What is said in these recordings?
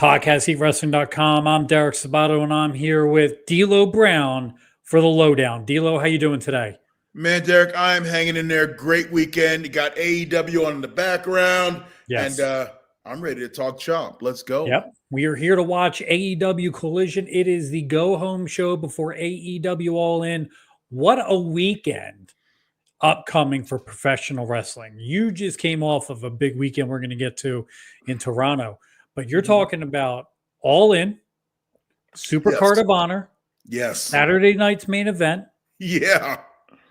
PodcastHeatWrestling.com. I'm Derek Shabata, and I'm here with D'Lo Brown for the Lowdown. D'Lo, how you doing today? Man, Derek, I'm hanging in there. Great weekend. You got AEW on in the background. Yes. And I'm ready to talk chomp. Let's go. Yep. We are here to watch AEW Collision. It is the go-home show before AEW All In. What a weekend upcoming for professional wrestling. You just came off of a big weekend we're going to get to in Toronto. But you're talking about All In, Supercard of Honor, Yes. Saturday night's main event, Yeah.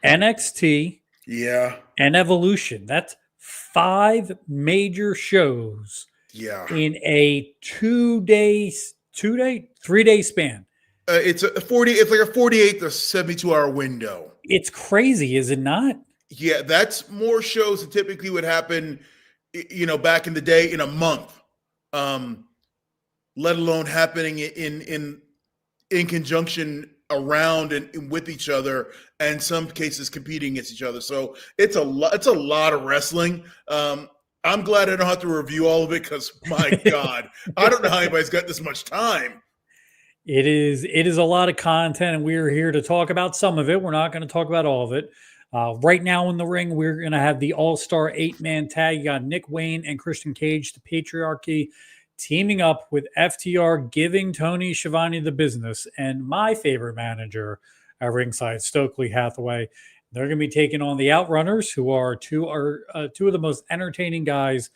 NXT, Yeah. and Evolution. That's 5 major shows in a 3-day span. It's like a 48 to 72-hour window. It's crazy, is it not? Yeah, that's more shows that typically would happen, back in the day in a month. Let alone happening in conjunction around and with each other, and some cases competing against each other. So it's a lot of wrestling. I'm glad I don't have to review all of it because, my God, I don't know how anybody's got this much time. It is a lot of content, and we're here to talk about some of it. We're not going to talk about all of it. Right now in the ring, we're going to have the All-Star 8-man tag. You got Nick Wayne and Christian Cage, the Patriarchy, teaming up with FTR, giving Tony Schiavone the business, and my favorite manager at ringside, Stokely Hathaway. They're going to be taking on the Outrunners, who are two of the most entertaining guys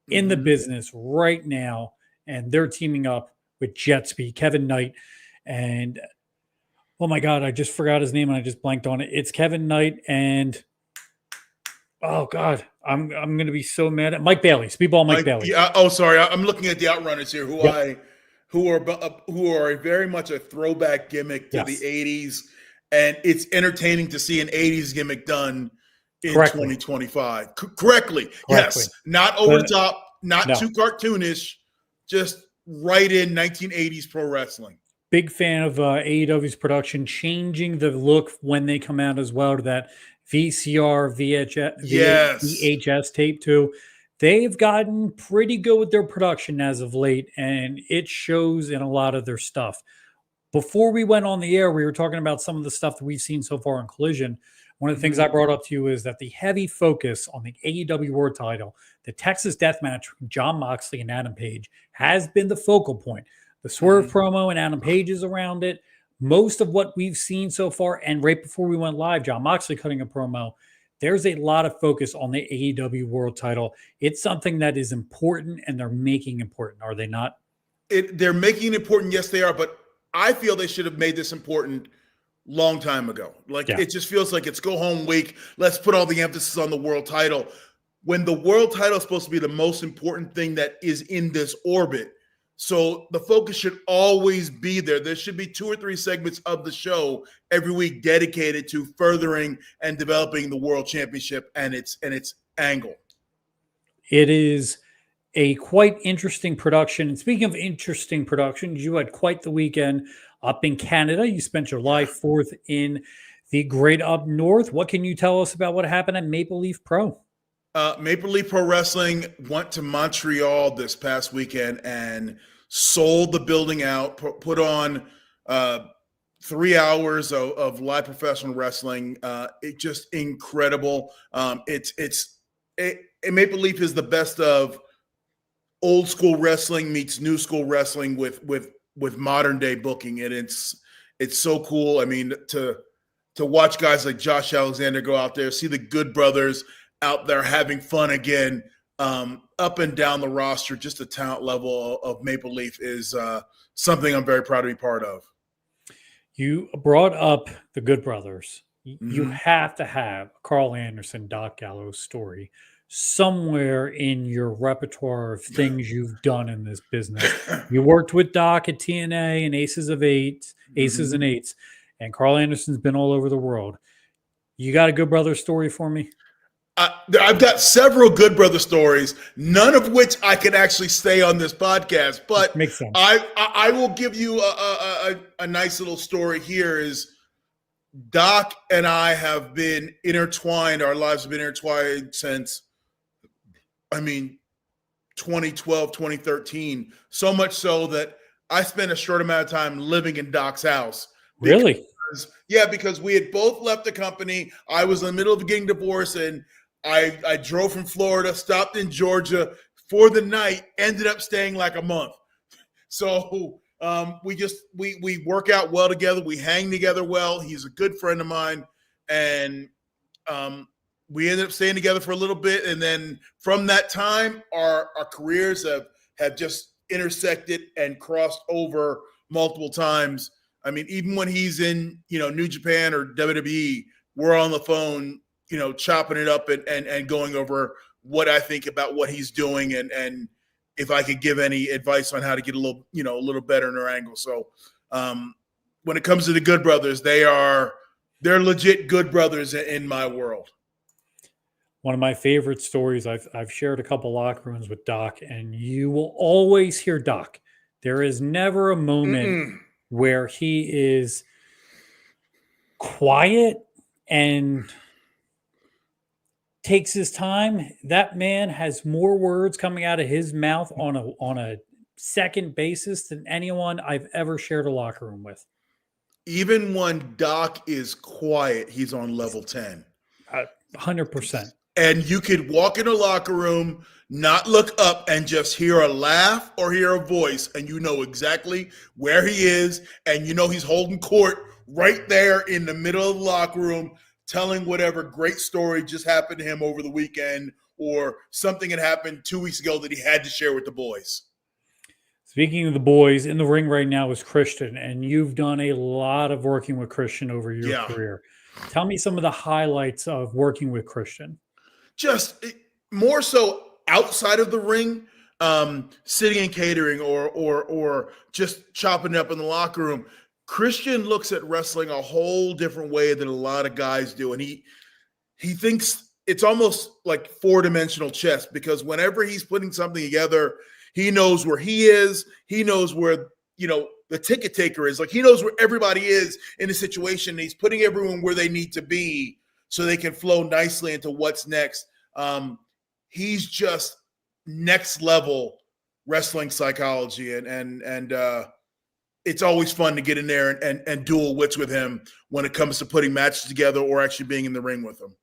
in the business right now, and they're teaming up with Jetsby, Kevin Knight, and oh my God, I just forgot his name and I just blanked on it. It's Kevin Knight and oh God, I'm going to be so mad at Mike Bailey. Speedball Mike Bailey. Yeah. Oh, sorry. I'm looking at the Outrunners here, who are very much a throwback gimmick to the '80s, and it's entertaining to see an '80s gimmick done in 2025 correctly. Yes, not over the top, not too cartoonish, just right in 1980s pro wrestling. Big fan of AEW's production, changing the look when they come out as well to that VCR, VHS tape too. They've gotten pretty good with their production as of late, and it shows in a lot of their stuff. Before we went on the air, we were talking about some of the stuff that we've seen so far in Collision. One of the things I brought up to you is that the heavy focus on the AEW World title, the Texas Death Match from Jon Moxley and Adam Page, has been the focal point. The Swerve promo and Adam Page is around it. Most of what we've seen so far, and right before we went live, Jon Moxley cutting a promo, there's a lot of focus on the AEW World title. It's something that is important, and they're making important, are they not? They're making it important, yes, they are, but I feel they should have made this important long time ago. It just feels like it's go home week. Let's put all the emphasis on the world title. When the world title is supposed to be the most important thing that is in this orbit. So the focus should always be there. There should be 2 or 3 segments of the show every week dedicated to furthering and developing the world championship and its angle. It is a quite interesting production. And speaking of interesting productions, you had quite the weekend up in Canada. You spent July 4th in the great up north. What can you tell us about what happened at Maple Leaf Pro? Maple Leaf Pro Wrestling went to Montreal this past weekend and sold the building out, put on 3 hours of live professional wrestling. It just incredible. Maple Leaf is the best of old school wrestling meets new school wrestling with modern day booking, and it's so cool. I mean, to watch guys like Josh Alexander go out there, see the Good Brothers out there having fun again, up and down the roster, just the talent level of Maple Leaf is something I'm very proud to be part of. You brought up the Good Brothers. You have to have Carl Anderson, Doc Gallows story somewhere in your repertoire of things you've done in this business. You worked with Doc at TNA and Aces and Eights, and Carl Anderson's been all over the world. You got a Good Brother story for me? I've got several Good Brother stories, none of which I can actually say on this podcast, but makes sense. I will give you a nice little story here. Is Doc and I have been intertwined. Our lives have been intertwined since, 2012, 2013, so much so that I spent a short amount of time living in Doc's house. Really? Because we had both left the company. I was in the middle of getting divorced, and I drove from Florida, stopped in Georgia for the night, ended up staying like a month. So we work out well together. We hang together well. He's a good friend of mine, and we ended up staying together for a little bit. And then from that time, our careers have just intersected and crossed over multiple times. I mean, even when he's in, New Japan or WWE, we're on the phone, chopping it up and going over what I think about what he's doing and if I could give any advice on how to get a little better in their angle. So when it comes to the Good Brothers, they're legit good brothers in my world. One of my favorite stories, I've shared a couple locker rooms with Doc, and you will always hear Doc. There is never a moment where he is quiet and takes his time. That man has more words coming out of his mouth on a second basis than anyone I've ever shared a locker room with. Even when Doc is quiet, he's on level 10. 100%. And you could walk in a locker room, not look up, and just hear a laugh or hear a voice, and you know exactly where he is, and he's holding court right there in the middle of the locker room, telling whatever great story just happened to him over the weekend or something had happened 2 weeks ago that he had to share with the boys. Speaking of the boys, in the ring right now is Christian, and you've done a lot of working with Christian over your career. Tell me some of the highlights of working with Christian. Just more so outside of the ring, sitting and catering or just chopping up in the locker room. Christian looks at wrestling a whole different way than a lot of guys do. And he thinks it's almost like four-dimensional chess, because whenever he's putting something together, he knows where he is. He knows where, the ticket taker is. Like, he knows where everybody is in a situation. He's putting everyone where they need to be so they can flow nicely into what's next. He's just next level wrestling psychology. And it's always fun to get in there and duel wits with him when it comes to putting matches together or actually being in the ring with him.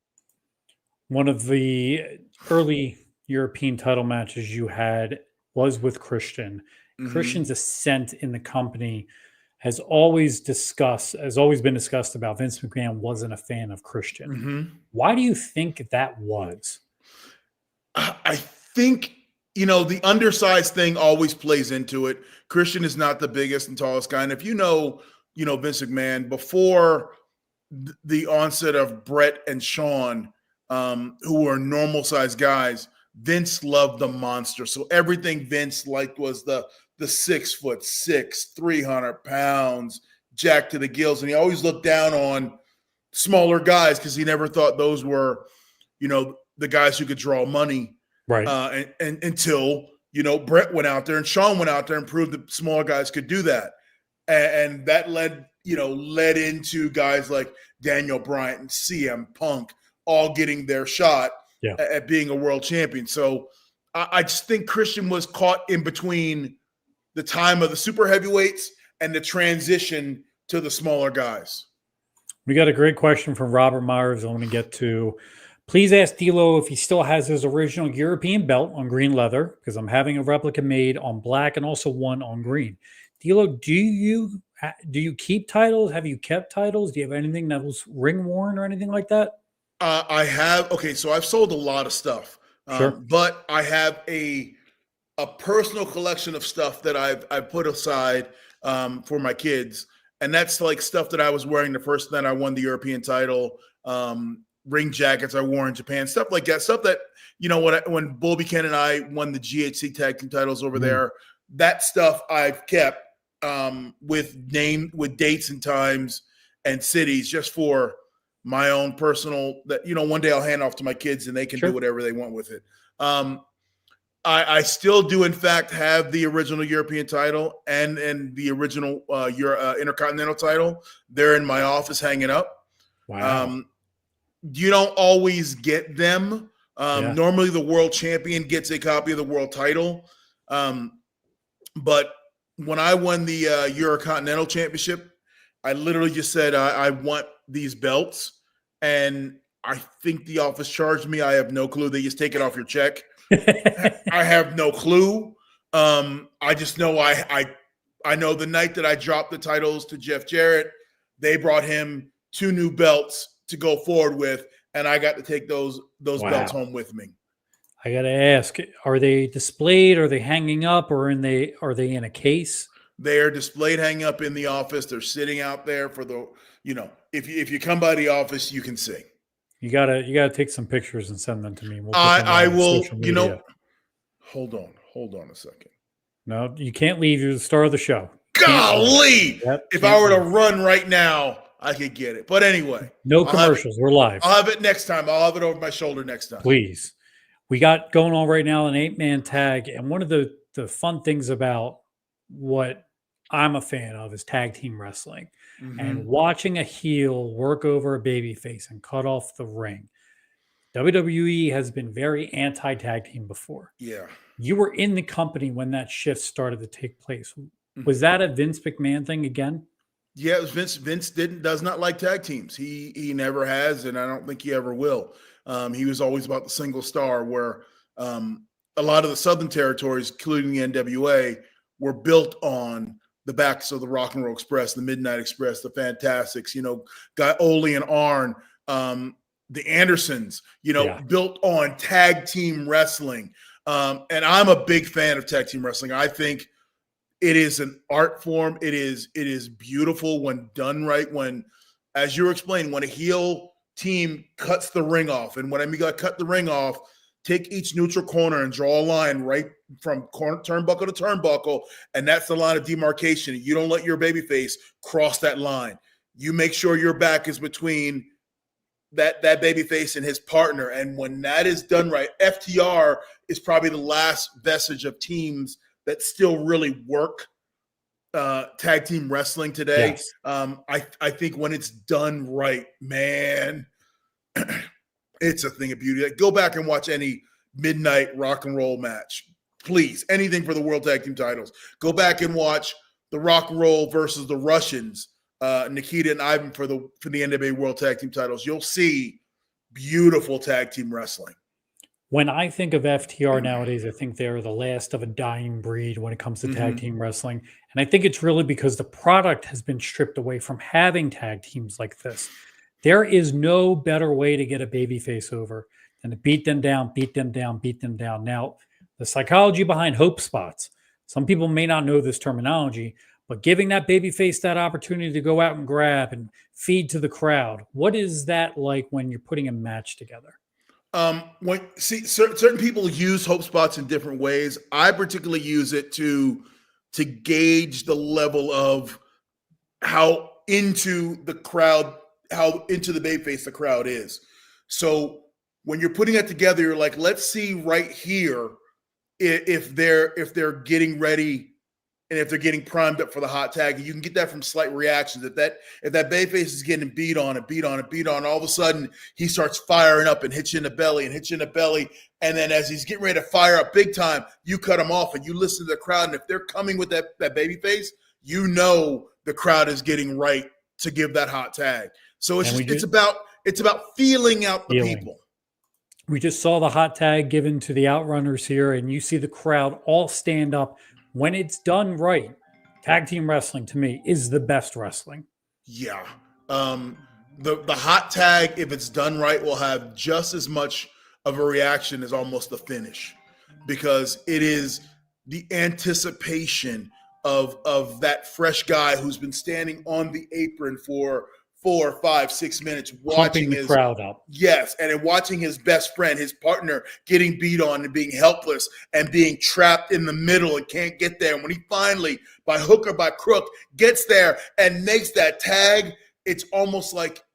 One of the early European title matches you had was with Christian. Mm-hmm. Christian's ascent in the company has always been discussed about. Vince McMahon wasn't a fan of Christian. Mm-hmm. Why do you think that was? I think, the undersized thing always plays into it. Christian is not the biggest and tallest guy. And if Vince McMahon, before the onset of Brett and Shawn, who were normal sized guys, Vince loved the monster. So everything Vince liked was the 6'6", 300 pounds, jacked to the gills. And he always looked down on smaller guys because he never thought those were, the guys who could draw money. Right. And until, Brett went out there and Shawn went out there and proved that smaller guys could do that. And that led into guys like Daniel Bryan and CM Punk all getting their shot at being a world champion. So I just think Christian was caught in between the time of the super heavyweights and the transition to the smaller guys. We got a great question from Robert Myers I want to get to. Please ask D'Lo if he still has his original European belt on green leather, because I'm having a replica made on black and also one on green. D'Lo, do you keep titles? Have you kept titles? Do you have anything that was ring worn or anything like that? I have. Okay, so I've sold a lot of stuff, sure. But I have a personal collection of stuff that I've put aside for my kids, and that's like stuff that I was wearing the first night I won the European title, ring jackets I wore in Japan, stuff like that. Stuff that when Bull Buchanan and I won the GHC tag team titles over there, that stuff I've kept with dates and times and cities just for my own personal, that one day I'll hand off to my kids and they can do whatever they want with it. I still do in fact have the original European title and the original Intercontinental title. They're in my office hanging up. Wow. You don't always get them Normally the world champion gets a copy of the world title. But when I won the Eurocontinental Championship, I literally just said, I want these belts. And I think the office charged me. I have no clue. They just take it off your check. I have no clue. I just know I know the night that I dropped the titles to Jeff Jarrett, they brought him 2 new belts to go forward with, and I got to take those belts home with me. I got to ask, are they displayed? Are they hanging up, or are they in a case? They are displayed, hanging up in the office. They're sitting out there for the, if you come by the office, you can see. You gotta take some pictures and send them to me. We'll I will. Hold on a second. No, you can't leave. You're the star of the show. Golly! If I were to run right now, I could get it. But anyway, no commercials. We're live. I'll have it next time. I'll have it over my shoulder next time. Please. We got going on right now an 8-man tag, and one of the fun things about what I'm a fan of is tag team wrestling. Mm-hmm. And watching a heel work over a babyface and cut off the ring. WWE has been very anti-tag team before. Yeah. You were in the company when that shift started to take place. Was that a Vince McMahon thing again? Yeah, it was Vince. Vince does not like tag teams. He never has, and I don't think he ever will. He was always about the single star, where a lot of the Southern territories, including the NWA, were built on the backs of the Rock and Roll Express, the Midnight Express, the Fantastics, Guy Ole and Arn, the Andersons, built on tag team wrestling. And I'm a big fan of tag team wrestling. I think it is an art form. It is beautiful when done right. When, as you were explaining, when a heel team cuts the ring off, and when I mean cut the ring off, take each neutral corner and draw a line right from turnbuckle to turnbuckle, and that's the line of demarcation. You don't let your babyface cross that line. You make sure your back is between that babyface and his partner. And when that is done right, FTR is probably the last vestige of teams that still really work tag team wrestling today. Yes. I think when it's done right, man, it's a thing of beauty. Like, go back and watch any midnight rock and roll match, please. Anything for the World Tag Team titles. Go back and watch the Rock and Roll versus the Russians, Nikita and Ivan for the NWA World Tag Team titles. You'll see beautiful tag team wrestling. When I think of FTR nowadays, I think they're the last of a dying breed when it comes to tag team wrestling. And I think it's really because the product has been stripped away from having tag teams like this. There is no better way to get a babyface over than to beat them down, beat them down, beat them down. Now, the psychology behind hope spots, some people may not know this terminology, but giving that babyface that opportunity to go out and grab and feed to the crowd, what is that like when you're putting a match together? Certain people use hope spots in different ways. I particularly use it to gauge the level of how into the crowd, how into the babyface the crowd is. So when you're putting it together, you're like, let's see right here if they're getting ready and if they're getting primed up for the hot tag. You can get that from slight reactions. If that babyface is getting beat on, all of a sudden he starts firing up and hits you in the belly. And then as he's getting ready to fire up big time, you cut him off and you listen to the crowd. And if they're coming with that babyface, you know the crowd is getting right to give that hot tag. So it's about feeling out the people. We just saw the hot tag given to the Outrunners here, and you see the crowd all stand up. When it's done right, tag team wrestling to me is the best wrestling. Yeah. The hot tag, if it's done right, will have just as much of a reaction as almost the finish, because it is the anticipation of that fresh guy who's been standing on the apron for 4, 5, 6 minutes, watching his crowd up. Yes, and then watching his best friend, his partner, getting beat on and being helpless and being trapped in the middle and can't get there. And when he finally, by hook or by crook, gets there and makes that tag, it's almost like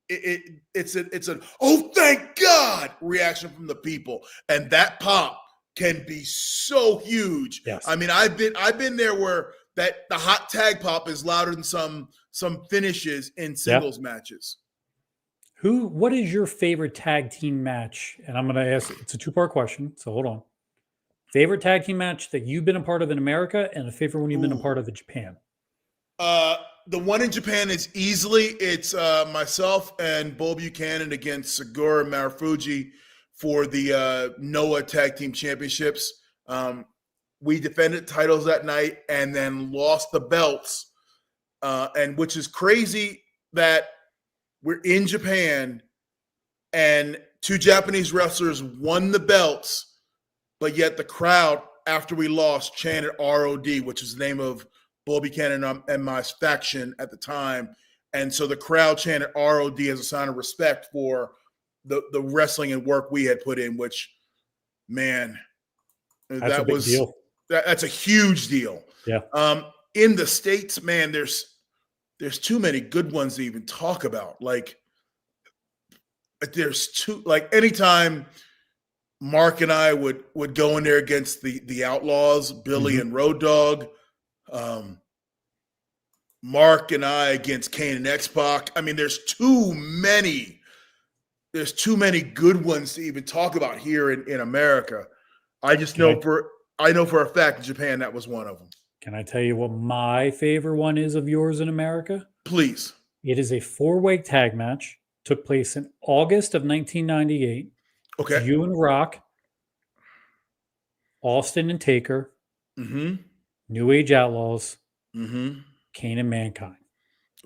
it's an oh thank God reaction from the people, and that pop can be so huge. Yes. I mean, I've been there where that the hot tag pop is louder than some finishes in singles matches. What is your favorite tag team match? And I'm going to ask, it's a two-part question, so hold on. Favorite tag team match that you've been a part of in America, and a favorite one you've been a part of in Japan? The one in Japan is it's myself and Bull Buchanan against Segura Marufuji for the NOAH Tag Team Championships. We defended titles that night and then lost the belts, and which is crazy that we're in Japan and two Japanese wrestlers won the belts, but yet the crowd, after we lost, chanted ROD, which is the name of Bull Buchanan and my faction at the time. And so the crowd chanted ROD as a sign of respect for the wrestling and work we had put in, which, man, that's a big deal. That's a huge deal. Yeah. In the States, man, there's too many good ones to even talk about. Like, anytime Mark and I would go in there against the Outlaws, Billy and Road Dogg, Mark and I against Kane and X-Pac. I mean, there's too many good ones to even talk about here in America. I just know I know for a fact in Japan that was one of them. Can I tell you what my favorite one is of yours in America? Please. It is a 4-way tag match. Took place in August of 1998. Okay. You and Rock, Austin and Taker, New Age Outlaws, Kane and Mankind.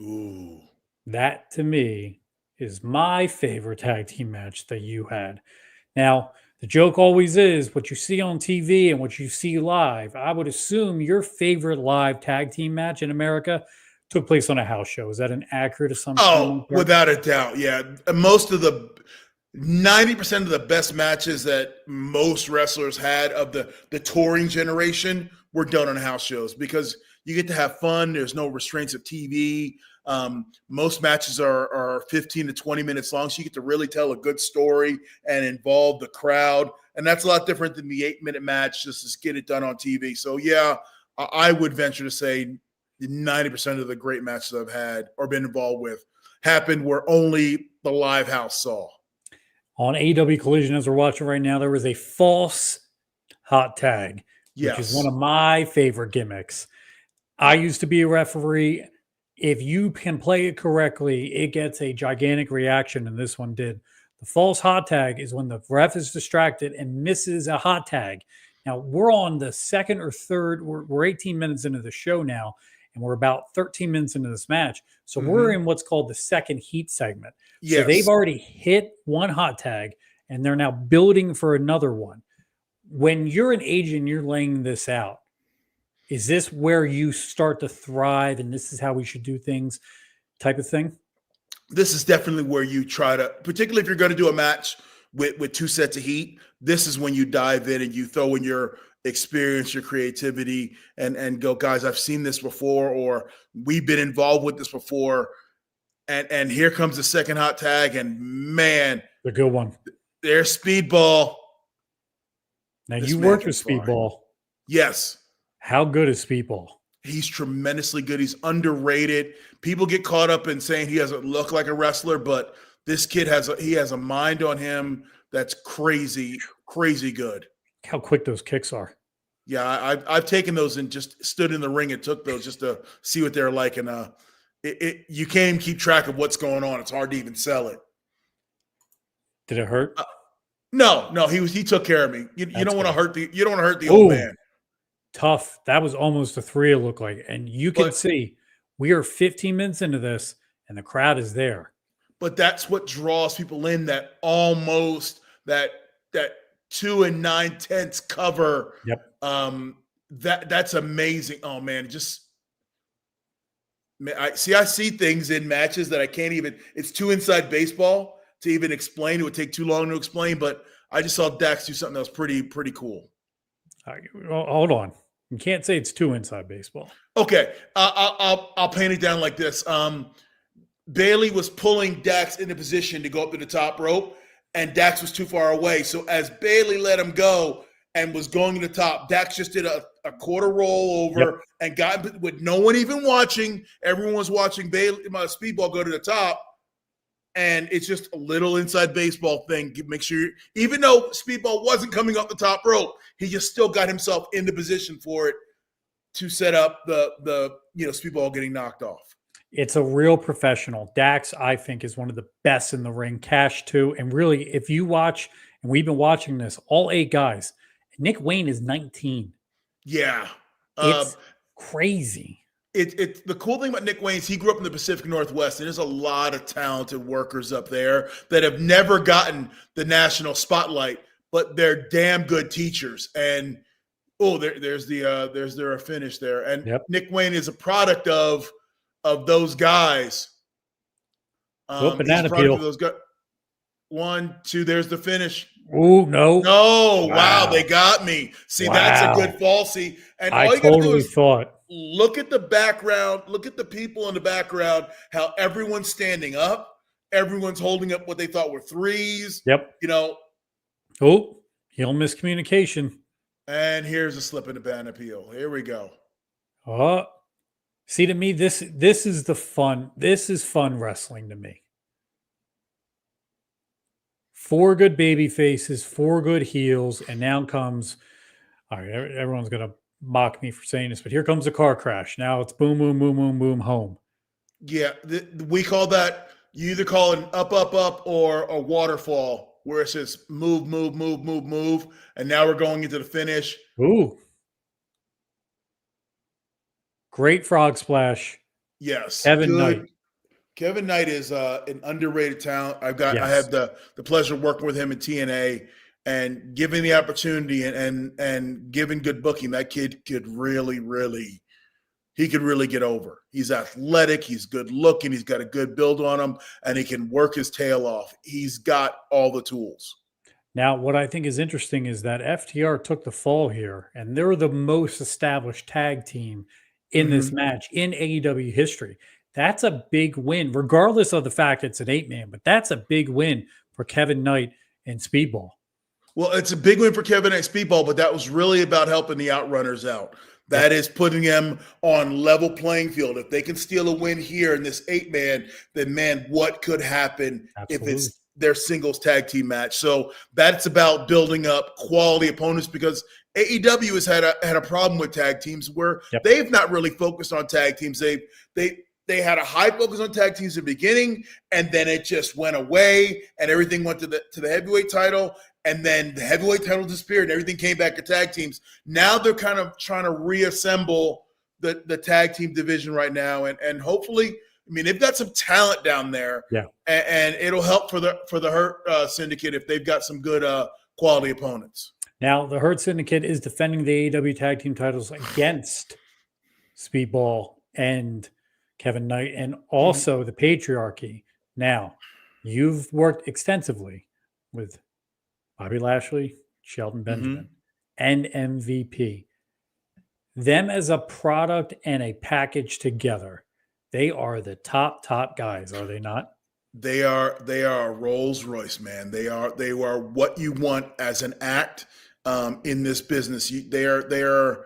Ooh. That, to me, is my favorite tag team match that you had. Now, the joke always is what you see on TV and what you see live. I would assume your favorite live tag team match in America took place on a house show. Is that an accurate assumption? Oh, without a doubt. Yeah. 90% of the best matches that most wrestlers had of the touring generation were done on house shows because you get to have fun. There's no restraints of TV. Most matches are 15 to 20 minutes long, so you get to really tell a good story and involve the crowd. And that's a lot different than the 8-minute match just to get it done on TV. So, yeah, I would venture to say 90% of the great matches I've had or been involved with happened where only the live house saw. On AEW Collision, as we're watching right now, there was a false hot tag, which is one of my favorite gimmicks. I used to be a referee. If you can play it correctly, it gets a gigantic reaction, and this one did. The false hot tag is when the ref is distracted and misses a hot tag. Now, we're on the second or third. We're 18 minutes into the show now, and we're about 13 minutes into this match. So we're in what's called the second heat segment. Yes. So they've already hit one hot tag, and they're now building for another one. When you're an agent, you're laying this out. Is this where you start to thrive and this is how we should do things type of thing? This is definitely where you try to, particularly if you're going to do a match with two sets of heat, this is when you dive in and you throw in your experience, your creativity, and go, guys, I've seen this before, or we've been involved with this before. And here comes the second hot tag, and man, the good one. There's Speedball. Now you worked with Speedball. Yes. How good is Speedball? He's tremendously good. He's underrated. People get caught up in saying he doesn't look like a wrestler, but this kid has a mind on him that's crazy, crazy good. How quick those kicks are. Yeah, I've taken those and just stood in the ring and took those just to see what they're like. And you can't even keep track of what's going on. It's hard to even sell it. Did it hurt? No. He took care of me. You don't want to hurt the old man. Tough. That was almost a 3, it looked like. And you can see we are 15 minutes into this and the crowd is there. But that's what draws people in, that almost that 2 9/10 cover. Yep. That's amazing. Oh man, I see things in matches that I can't even, it's too inside baseball to even explain. It would take too long to explain, but I just saw Dax do something that was pretty cool. Hold on. You can't say it's too inside baseball. Okay. I'll paint it down like this. Bailey was pulling Dax into position to go up to the top rope, and Dax was too far away. So as Bailey let him go and was going to the top, Dax just did a quarter roll over and got, with no one even watching. Everyone was watching Bailey, Speedball go to the top, And it's just a little inside baseball thing. Make sure, even though Speedball wasn't coming up the top rope, he just still got himself into position for it to set up the Speedball getting knocked off. It's a real professional. Dax, I think, is one of the best in the ring. Cash, too. And really, if you watch, and we've been watching this, all 8 guys, Nick Wayne is 19. Yeah. It's crazy. It's the cool thing about Nick Wayne is he grew up in the Pacific Northwest, and there's a lot of talented workers up there that have never gotten the national spotlight, but they're damn good teachers. And there's their finish there. And Nick Wayne is a product of those guys. Banana peel. Those guys. 1, 2. There's the finish. Oh no! Wow, they got me. See, that's a good falsie. And all you totally gotta do is thought. Look at the background. Look at the people in the background. How everyone's standing up. Everyone's holding up what they thought were 3s. Yep. Heel miscommunication. And here's a slip in the banana peel. Here we go. See, to me, this is the fun. This is fun wrestling to me. 4 good baby faces, 4 good heels, and now comes. All right, everyone's gonna mock me for saying this, but here comes a car crash. Now it's boom, boom, boom, boom, boom, home. Yeah, we call that. You either call it an up, up, up, or a waterfall, where it says move, move, move, move, move, and now we're going into the finish. Ooh. Great frog splash. Yes. Kevin Knight. Kevin Knight is an underrated talent. I have the pleasure of working with him in TNA, and given the opportunity and given good booking, that kid could really get over. He's athletic, he's good looking, he's got a good build on him, and he can work his tail off. He's got all the tools. Now, what I think is interesting is that FTR took the fall here, and they're the most established tag team in this match in AEW history. That's a big win, regardless of the fact it's an 8-man, but that's a big win for Kevin Knight and Speedball. Well, it's a big win for Kevin Knight and Speedball, but that was really about helping the Outrunners out. That is putting them on level playing field. If they can steal a win here in this 8-man, then man, what could happen if it's their singles tag team match? So that's about building up quality opponents, because AEW has had a problem with tag teams where they've not really focused on tag teams. They had a high focus on tag teams in the beginning, and then it just went away, and everything went to the heavyweight title, and then the heavyweight title disappeared, and everything came back to tag teams. Now they're kind of trying to reassemble the tag team division right now, and hopefully, I mean, they've got some talent down there, and it'll help for the Hurt Syndicate if they've got some good quality opponents. Now, the Hurt Syndicate is defending the AEW tag team titles against Speedball and Kevin Knight, and also the Patriarchy. Now, you've worked extensively with Bobby Lashley, Shelton Benjamin, and MVP. Them as a product and a package together, they are the top guys, are they not? They are a Rolls Royce, man. They are what you want as an act in this business. They are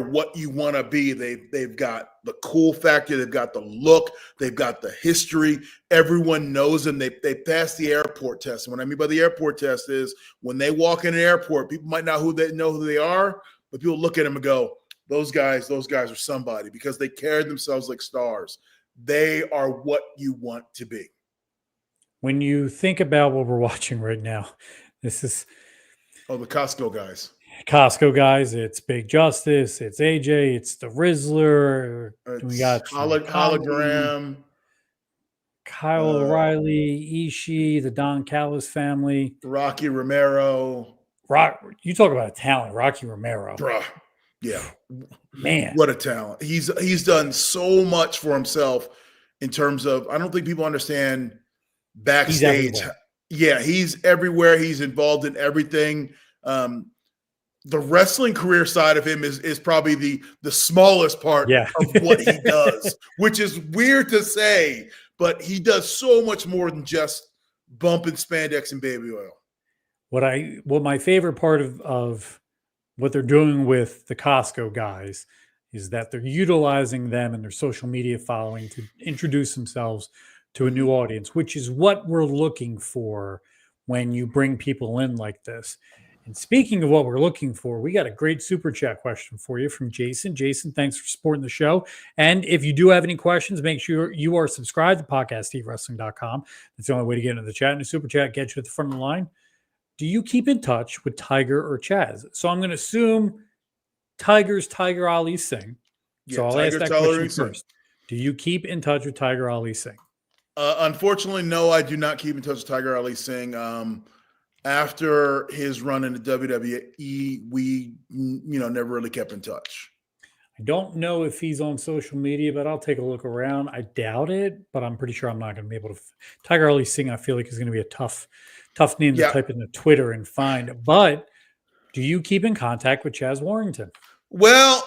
what you want to be. They've got the cool factor. They've got the look. They've got the history. Everyone knows them. They passed the airport test. And what I mean by the airport test is when they walk in an airport, people might not know who they are, but people look at them and go, those guys are somebody, because they carry themselves like stars. They are what you want to be. When you think about what we're watching right now, this is... Oh, the Costco guys. It's Big Justice, it's AJ, it's the Rizzler. We got Hologram, Kyle O'Reilly, Ishii, the Don Callis family, Rocky Romero. You talk about a talent, Rocky Romero. Bruh. Yeah. Man. What a talent. He's done so much for himself in terms of, I don't think people understand backstage. He's everywhere. He's involved in everything. The wrestling career side of him is probably the smallest part of what he does, which is weird to say, but he does so much more than just bumping spandex and baby oil. What my favorite part of what they're doing with the Costco guys is that they're utilizing them and their social media following to introduce themselves to a new audience, which is what we're looking for when you bring people in like this. And speaking of what we're looking for, we got a great super chat question for you from Jason. Jason, thanks for supporting the show. And if you do have any questions, make sure you are subscribed to podcaststevewrestling.com. That's the only way to get into the chat. And the super chat gets you at the front of the line. Do you keep in touch with Tiger or Chaz? So I'm going to assume Tiger's Tiger Ali Singh. So I'll ask that question first. Do you keep in touch with Tiger Ali Singh? Unfortunately, no, I do not keep in touch with Tiger Ali Singh. After his run in the WWE, we, never really kept in touch. I don't know if he's on social media, but I'll take a look around. I doubt it, but I'm pretty sure I'm not going to be able to. Tiger Ali Singh, I feel like, is going to be a tough name to type into Twitter and find. But do you keep in contact with Chaz Warrington? Well,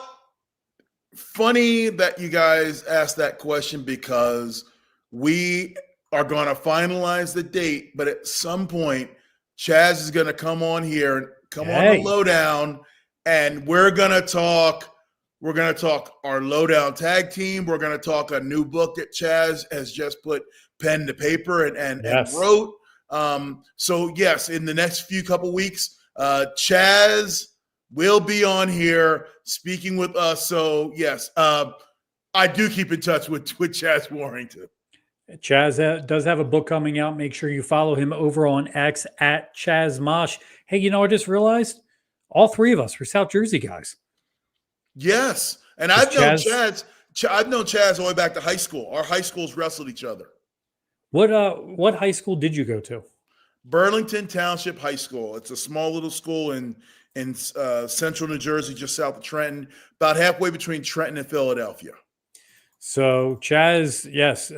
funny that you guys asked that question, because we are going to finalize the date, but at some point, Chaz is going to come on here and come on the Lowdown, and we're going to talk. We're going to talk our Lowdown tag team. We're going to talk a new book that Chaz has just put pen to paper and wrote. So yes, in the next few couple weeks, Chaz will be on here speaking with us. So yes, I do keep in touch with Chaz Warrington. Chaz does have a book coming out. Make sure you follow him over on X at Chaz Mosh. Hey, I just realized all three of us are South Jersey guys. Yes. And I've known Chaz all the way back to high school. Our high schools wrestled each other. What high school did you go to? Burlington Township High School. It's a small little school in central New Jersey, just south of Trenton, about halfway between Trenton and Philadelphia. So Chaz, yes,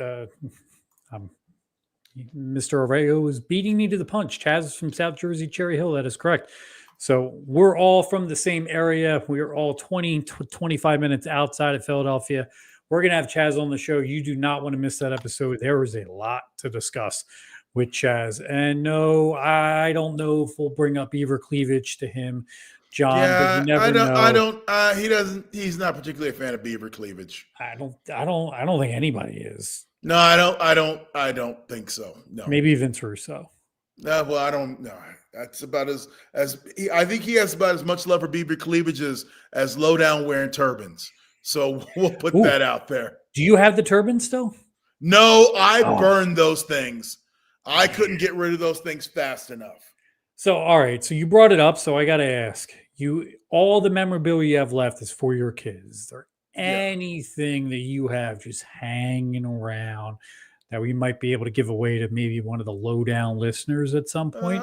Mr. Arreo is beating me to the punch. Chaz is from South Jersey, Cherry Hill. That is correct. So we're all from the same area. We're all 20 to 25 minutes outside of Philadelphia. We're going to have Chaz on the show. You do not want to miss that episode. There is a lot to discuss with Chaz. And no, I don't know if we'll bring up beaver cleavage to him, John. Yeah, but you never know. He's not particularly a fan of beaver cleavage. I don't think anybody is. No, I don't think so. No. Maybe Vince Russo. No, well, I don't know. That's about I think he has about as much love for beaver cleavage as Lowdown wearing turbans. So we'll put that out there. Do you have the turban still? No, I burned those things. I couldn't get rid of those things fast enough. So, all right. So you brought it up. So I got to ask you, all the memorabilia you have left is for your kids. Is there anything that you have just hanging around that we might be able to give away to maybe one of the Lowdown listeners at some point?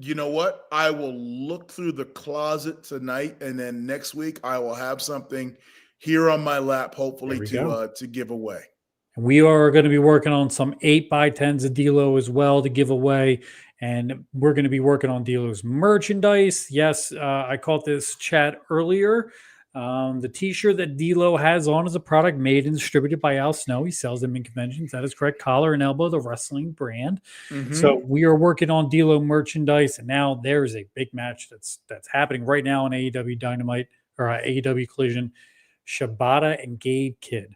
You know what? I will look through the closet tonight, and then next week I will have something here on my lap, hopefully to give away. And we are going to be working on some 8x10s of D'Lo as well to give away. And we're going to be working on D'Lo's merchandise. Yes, I caught this chat earlier. The t-shirt that D'Lo has on is a product made and distributed by Al Snow. He sells them in conventions. That is correct. Collar and Elbow, the wrestling brand. Mm-hmm. So we are working on D'Lo merchandise. And now there's a big match that's happening right now on AEW Dynamite or AEW Collision. Shabata and Gabe Kidd.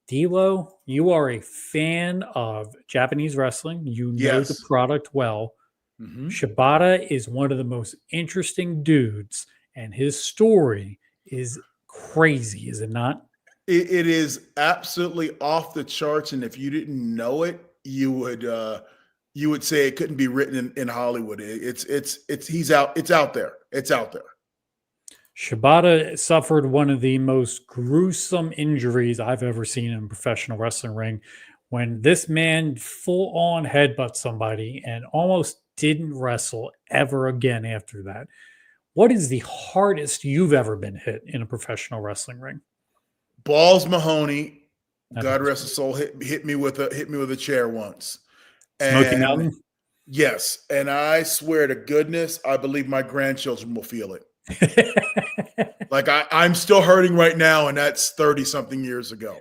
D'Lo, you are a fan of Japanese wrestling. You know the product well. Mm-hmm. Shabata is one of the most interesting dudes, and his story is crazy, is it not? It is absolutely off the charts, and if you didn't know it, you would say it couldn't be written in Hollywood. It's out there. It's out there. Shabata suffered one of the most gruesome injuries I've ever seen in a professional wrestling ring when this man full-on headbutted somebody and almost didn't wrestle ever again after that. What is the hardest you've ever been hit in a professional wrestling ring? Balls Mahoney, God rest his soul, hit me with a chair once. Smoky Mountain? Yes, and I swear to goodness, I believe my grandchildren will feel it. Like I'm still hurting right now, and that's 30-something years ago.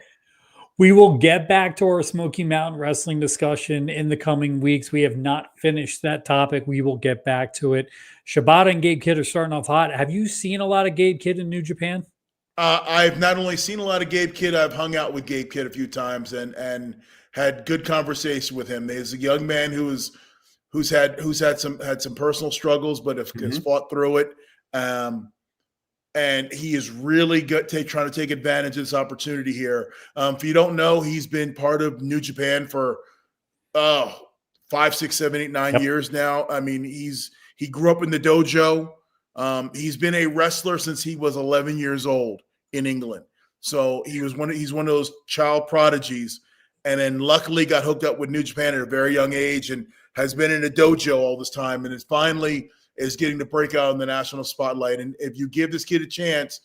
We will get back to our Smoky Mountain wrestling discussion in the coming weeks. We have not finished that topic. We will get back to it. Shabata and Gabe Kidd are starting off hot. Have you seen a lot of Gabe Kidd in New Japan? I've not only seen a lot of Gabe Kidd, I've hung out with Gabe Kidd a few times, and had good conversation with him. There's a young man who's had some personal struggles, but has fought through it. And he is really good trying to take advantage of this opportunity here. If you don't know, he's been part of New Japan for 5, 6, 7, 8, 9 years now. I mean, he grew up in the dojo. He's been a wrestler since he was 11 years old in England. So he's one of those child prodigies, and then luckily got hooked up with New Japan at a very young age and has been in a dojo all this time, and is getting to break out in the national spotlight. And if you give this kid a chance,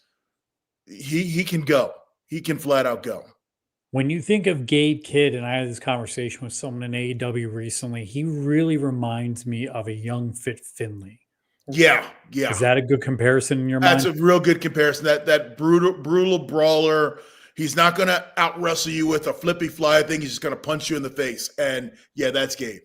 he can go. He can flat out go. When you think of Gabe Kidd, and I had this conversation with someone in AEW recently, he really reminds me of a young Fit Finlay. Yeah. Is that a good comparison in your mind? That's a real good comparison. That brutal brawler. He's not going to out wrestle you with a flippy fly thing. He's just going to punch you in the face. And yeah, that's Gabe.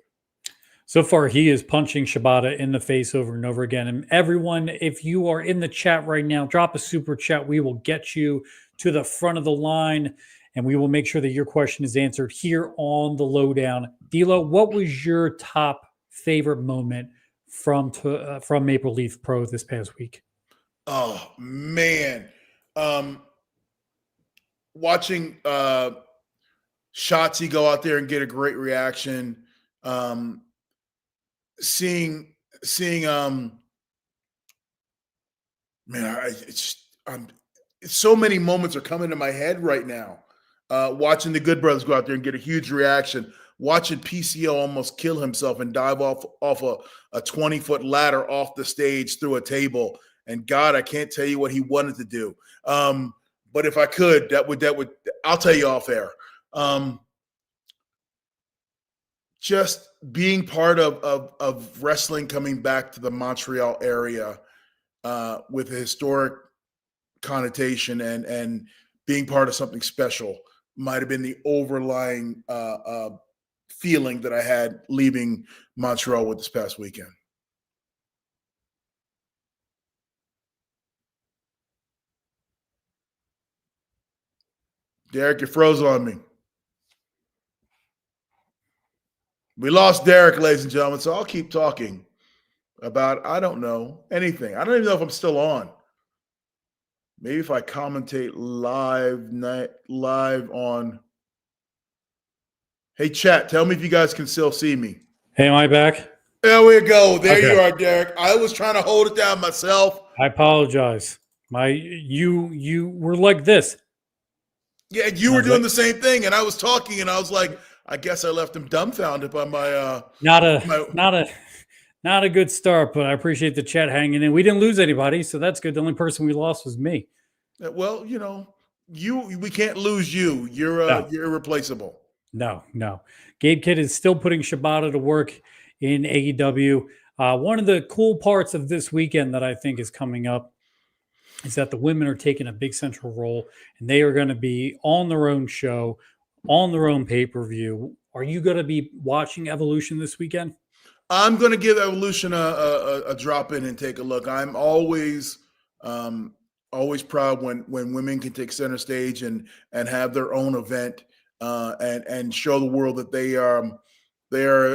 So far, he is punching Shabata in the face over and over again. And everyone, if you are in the chat right now, drop a super chat. We will get you to the front of the line, and we will make sure that your question is answered here on the Lowdown. D'Lo, what was your top favorite moment from Maple Leaf Pro this past week? Oh, man. Watching Shotzi go out there and get a great reaction. Seeing so many moments are coming to my head right now. Watching the Good Brothers go out there and get a huge reaction. Watching PCO almost kill himself and dive off a 20-foot ladder off the stage through a table. And God, I can't tell you what he wanted to do. But if I could, that would I'll tell you off air. Just being part of wrestling coming back to the Montreal area with a historic connotation and being part of something special might have been the overlying feeling that I had leaving Montreal with this past weekend. Derek, you're frozen on me. We lost Derek, ladies and gentlemen, so I'll keep talking about, I don't know, anything. I don't even know if I'm still on. Maybe if I commentate live on. Hey, chat, tell me if you guys can still see me. Hey, am I back? There we go. There you are, Derek. I was trying to hold it down myself. I apologize. You were like this. Yeah, you were doing the same thing, and I was talking, and I was like, I guess I left him dumbfounded by my not a good start, but I appreciate the chat hanging in. We didn't lose anybody, so that's good. The only person we lost was me. Well, we can't lose you. You're irreplaceable. No. Gabe Kidd is still putting Shabata to work in AEW. One of the cool parts of this weekend that I think is coming up is that the women are taking a big central role, and they are going to be on their own show, on their own pay-per-view. Are you going to be watching Evolution this weekend? I'm going to give Evolution a drop in and take a look. I'm always proud when women can take center stage and have their own event and show the world that they are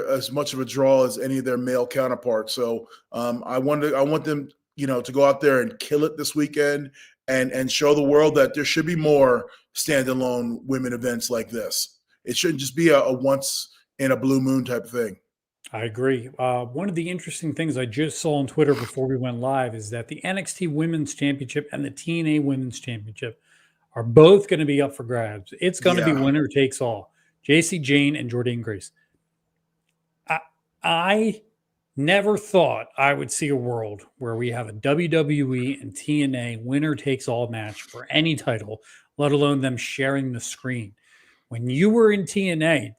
as much of a draw as any of their male counterparts. So I want them, to go out there and kill it this weekend and show the world that there should be more standalone women events like this. It shouldn't just be a once in a blue moon type of thing. I agree. One of the interesting things I just saw on Twitter before we went live is that the NXT Women's Championship and the TNA Women's Championship are both going to be up for grabs. It's going to be winner takes all. JC Jane and Jordynne Grace. I never thought I would see a world where we have a WWE and TNA winner takes all match for any title, let alone them sharing the screen. When you were in TNA,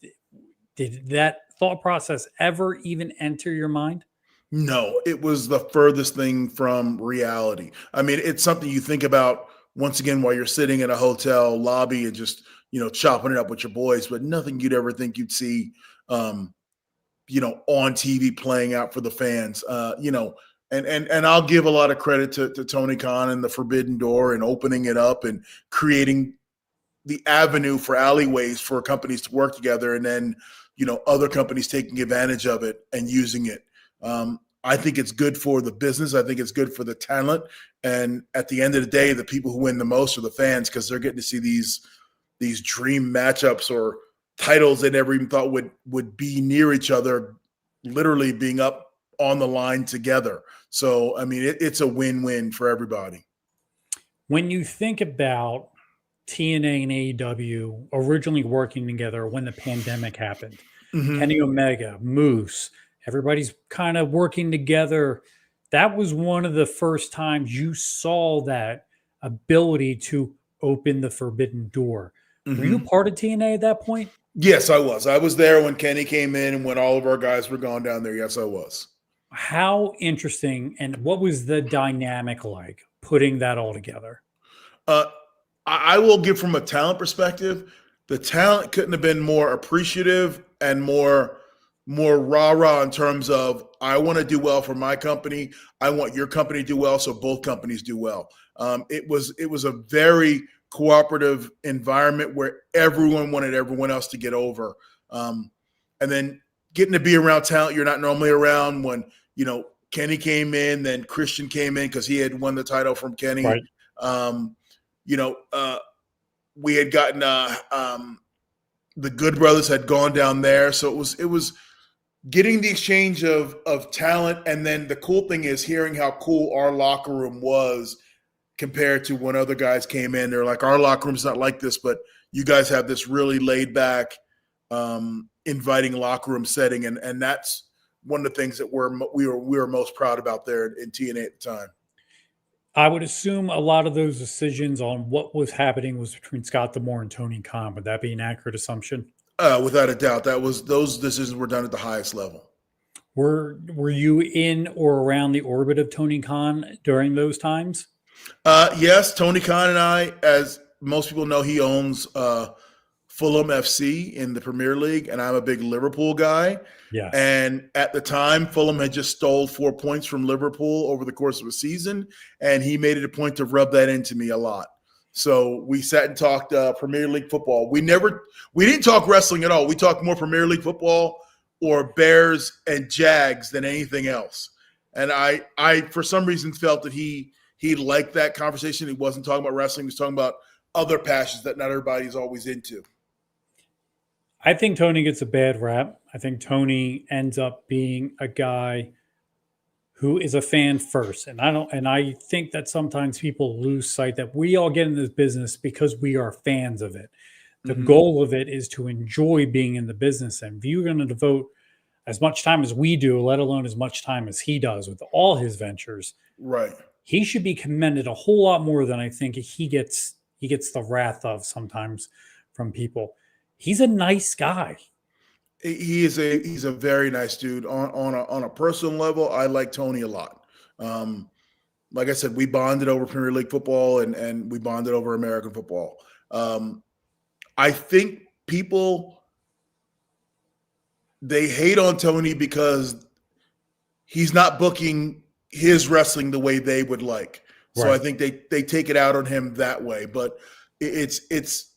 did that thought process ever even enter your mind? No, it was the furthest thing from reality. I mean, it's something you think about once again while you're sitting in a hotel lobby and just, chopping it up with your boys, but nothing you'd ever think you'd see, on TV playing out for the fans, and I'll give a lot of credit to Tony Khan and the Forbidden Door and opening it up and creating avenue for alleyways for companies to work together, and then other companies taking advantage of it and using it. I think it's good for the business. I think it's good for the talent. And at the end of the day, the people who win the most are the fans, because they're getting to see these dream matchups or titles they never even thought would be near each other, literally being up on the line together. So, I mean, it's a win-win for everybody. When you think about TNA and AEW originally working together when the pandemic happened, Kenny Omega, Moose, everybody's kind of working together. That was one of the first times you saw that ability to open the forbidden door. Were you part of TNA at that point? Yes, I was. I was there when Kenny came in and when all of our guys were gone down there. Yes, I was. How interesting, and what was the dynamic like putting that all together? I will give from a talent perspective, the talent couldn't have been more appreciative and more rah-rah in terms of, I want to do well for my company. I want your company to do well, so both companies do well. It was a very cooperative environment where everyone wanted everyone else to get over. And then getting to be around talent you're not normally around. When, Kenny came in, then Christian came in because he had won the title from Kenny. Right. We had gotten the Good Brothers had gone down there. So it was getting the exchange of talent. And then the cool thing is hearing how cool our locker room was compared to when other guys came in. They're like, our locker room's not like this, but you guys have this really laid back, inviting locker room setting. And that's one of the things that we were most proud about there in TNA at the time. I would assume a lot of those decisions on what was happening was between Scott D'Amore and Tony Khan. Would that be an accurate assumption? Without a doubt, those decisions were done at the highest level. Were you in or around the orbit of Tony Khan during those times? Yes, Tony Khan and I, as most people know, he owns Fulham FC in the Premier League, and I'm a big Liverpool guy. Yes. And at the time, Fulham had just stole 4 points from Liverpool over the course of a season, and he made it a point to rub that into me a lot. So we sat and talked Premier League football. We didn't talk wrestling at all. We talked more Premier League football or Bears and Jags than anything else. And I for some reason felt that he liked that conversation. He wasn't talking about wrestling. He was talking about other passions that not everybody's always into. I think Tony gets a bad rap. I think Tony ends up being a guy who is a fan first. And I think that sometimes people lose sight that we all get in this business because we are fans of it. The goal of it is to enjoy being in the business. And if you're going to devote as much time as we do, let alone as much time as he does with all his ventures, right, he should be commended a whole lot more than I think he gets the wrath of sometimes from people. He's a nice guy. He's a very nice dude. On a personal level, I like Tony a lot. Like I said, we bonded over Premier League football and we bonded over American football. I think people, they hate on Tony because he's not booking his wrestling the way they would like. So right. I think they take it out on him that way. But it's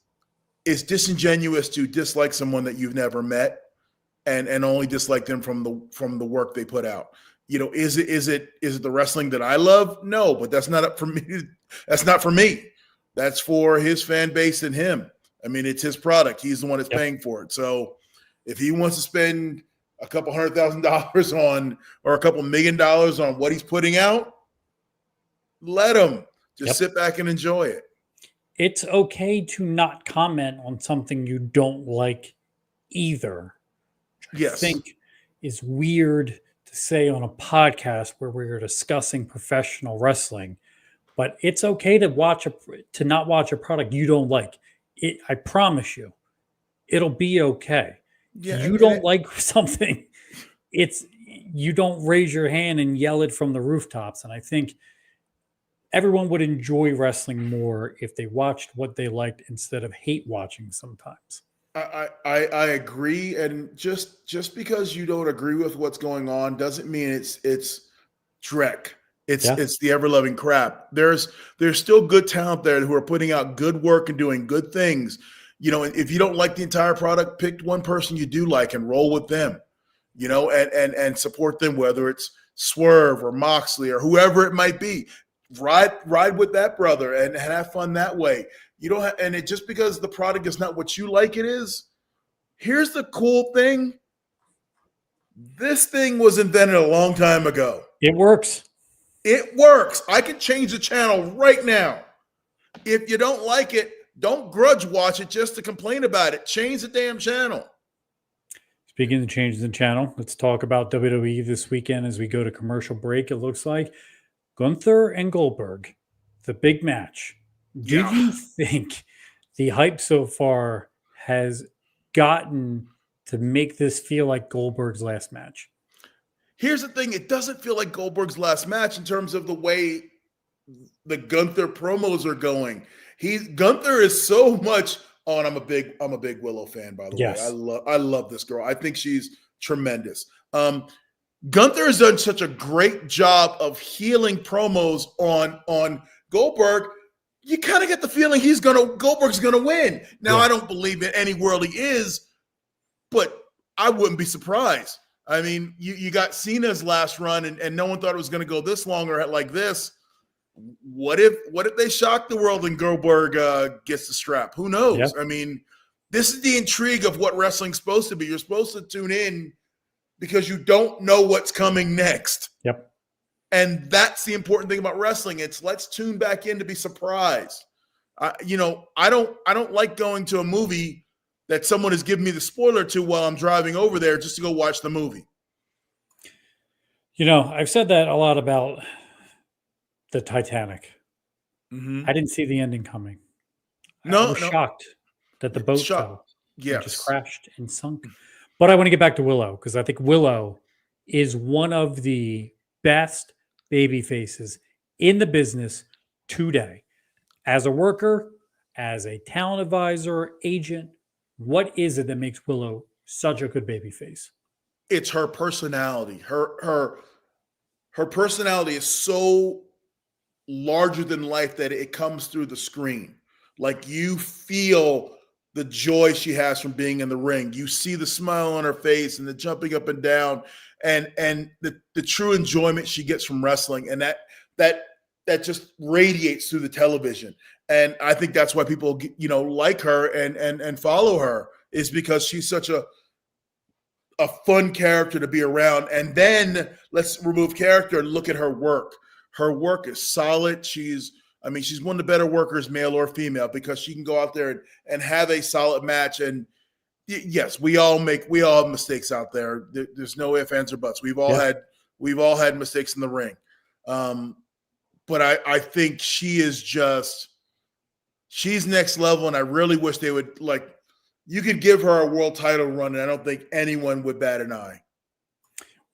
disingenuous to dislike someone that you've never met and only dislike them from the work they put out. Is it the wrestling that I love? No, but that's not up for me. That's not for me. That's for his fan base and him. I mean, it's his product. He's the one that's paying for it. So if he wants to spend a couple $100,000 on, or a couple $1 million on what he's putting out, let him just sit back and enjoy it. It's okay to not comment on something you don't like either. Yes. I think is weird to say on a podcast where we're discussing professional wrestling, but it's okay to not watch a product you don't like. I promise you, it'll be okay. Yeah, you don't like something, you don't raise your hand and yell it from the rooftops. And I think everyone would enjoy wrestling more if they watched what they liked instead of hate watching sometimes. I agree. And just because you don't agree with what's going on doesn't mean it's dreck. It's the ever-loving crap. There's still good talent there who are putting out good work and doing good things. If you don't like the entire product, pick one person you do like and roll with them, and support them, whether it's Swerve or Moxley or whoever it might be. Ride with that brother and have fun that way. Just because the product is not what you like it is, here's the cool thing. This thing was invented a long time ago. It works. It works. I can change the channel right now. If you don't like it, don't grudge watch it just to complain about it. Change the damn channel. Speaking of changing the channel, let's talk about WWE this weekend as we go to commercial break. It looks like Gunther and Goldberg, the big match. Do you think the hype so far has gotten to make this feel like Goldberg's last match? Here's the thing. It doesn't feel like Goldberg's last match in terms of the way the Gunther promos are going. Gunther is so much on. I'm a big Willow fan, by the way. I love this girl. I think she's tremendous. Gunther has done such a great job of healing promos on Goldberg. You kind of get the feeling Goldberg's gonna win. Now, I don't believe in any world he is, but I wouldn't be surprised. I mean, you got Cena's last run, and no one thought it was going to go this long or like this. What if they shock the world and Goldberg gets the strap? Who knows? Yep. I mean, this is the intrigue of what wrestling's supposed to be. You're supposed to tune in because you don't know what's coming next. Yep. And that's the important thing about wrestling. It's let's tune back in to be surprised. I don't like going to a movie that someone has given me the spoiler to while I'm driving over there just to go watch the movie. I've said that a lot about the Titanic. Mm-hmm. I didn't see the ending coming. I was shocked that the boat fell. Yes. Just crashed and sunk. But I want to get back to Willow because I think Willow is one of the best baby faces in the business today. As a worker, as a talent advisor, agent, what is it that makes Willow such a good baby face? It's her personality. Her personality is so larger than life that it comes through the screen. Like you feel the joy she has from being in the ring. You see the smile on her face and the jumping up and down and the true enjoyment she gets from wrestling. And that just radiates through the television. And I think that's why people, like her and follow her, is because she's such a fun character to be around. And then let's remove character and look at her work. Her work is solid. She's one of the better workers, male or female, because she can go out there and have a solid match. And yes, we all have mistakes out there. There's no ifs, ands, or buts. We've all had mistakes in the ring. But I think she's next level, and I really wish they would you could give her a world title run, and I don't think anyone would bat an eye.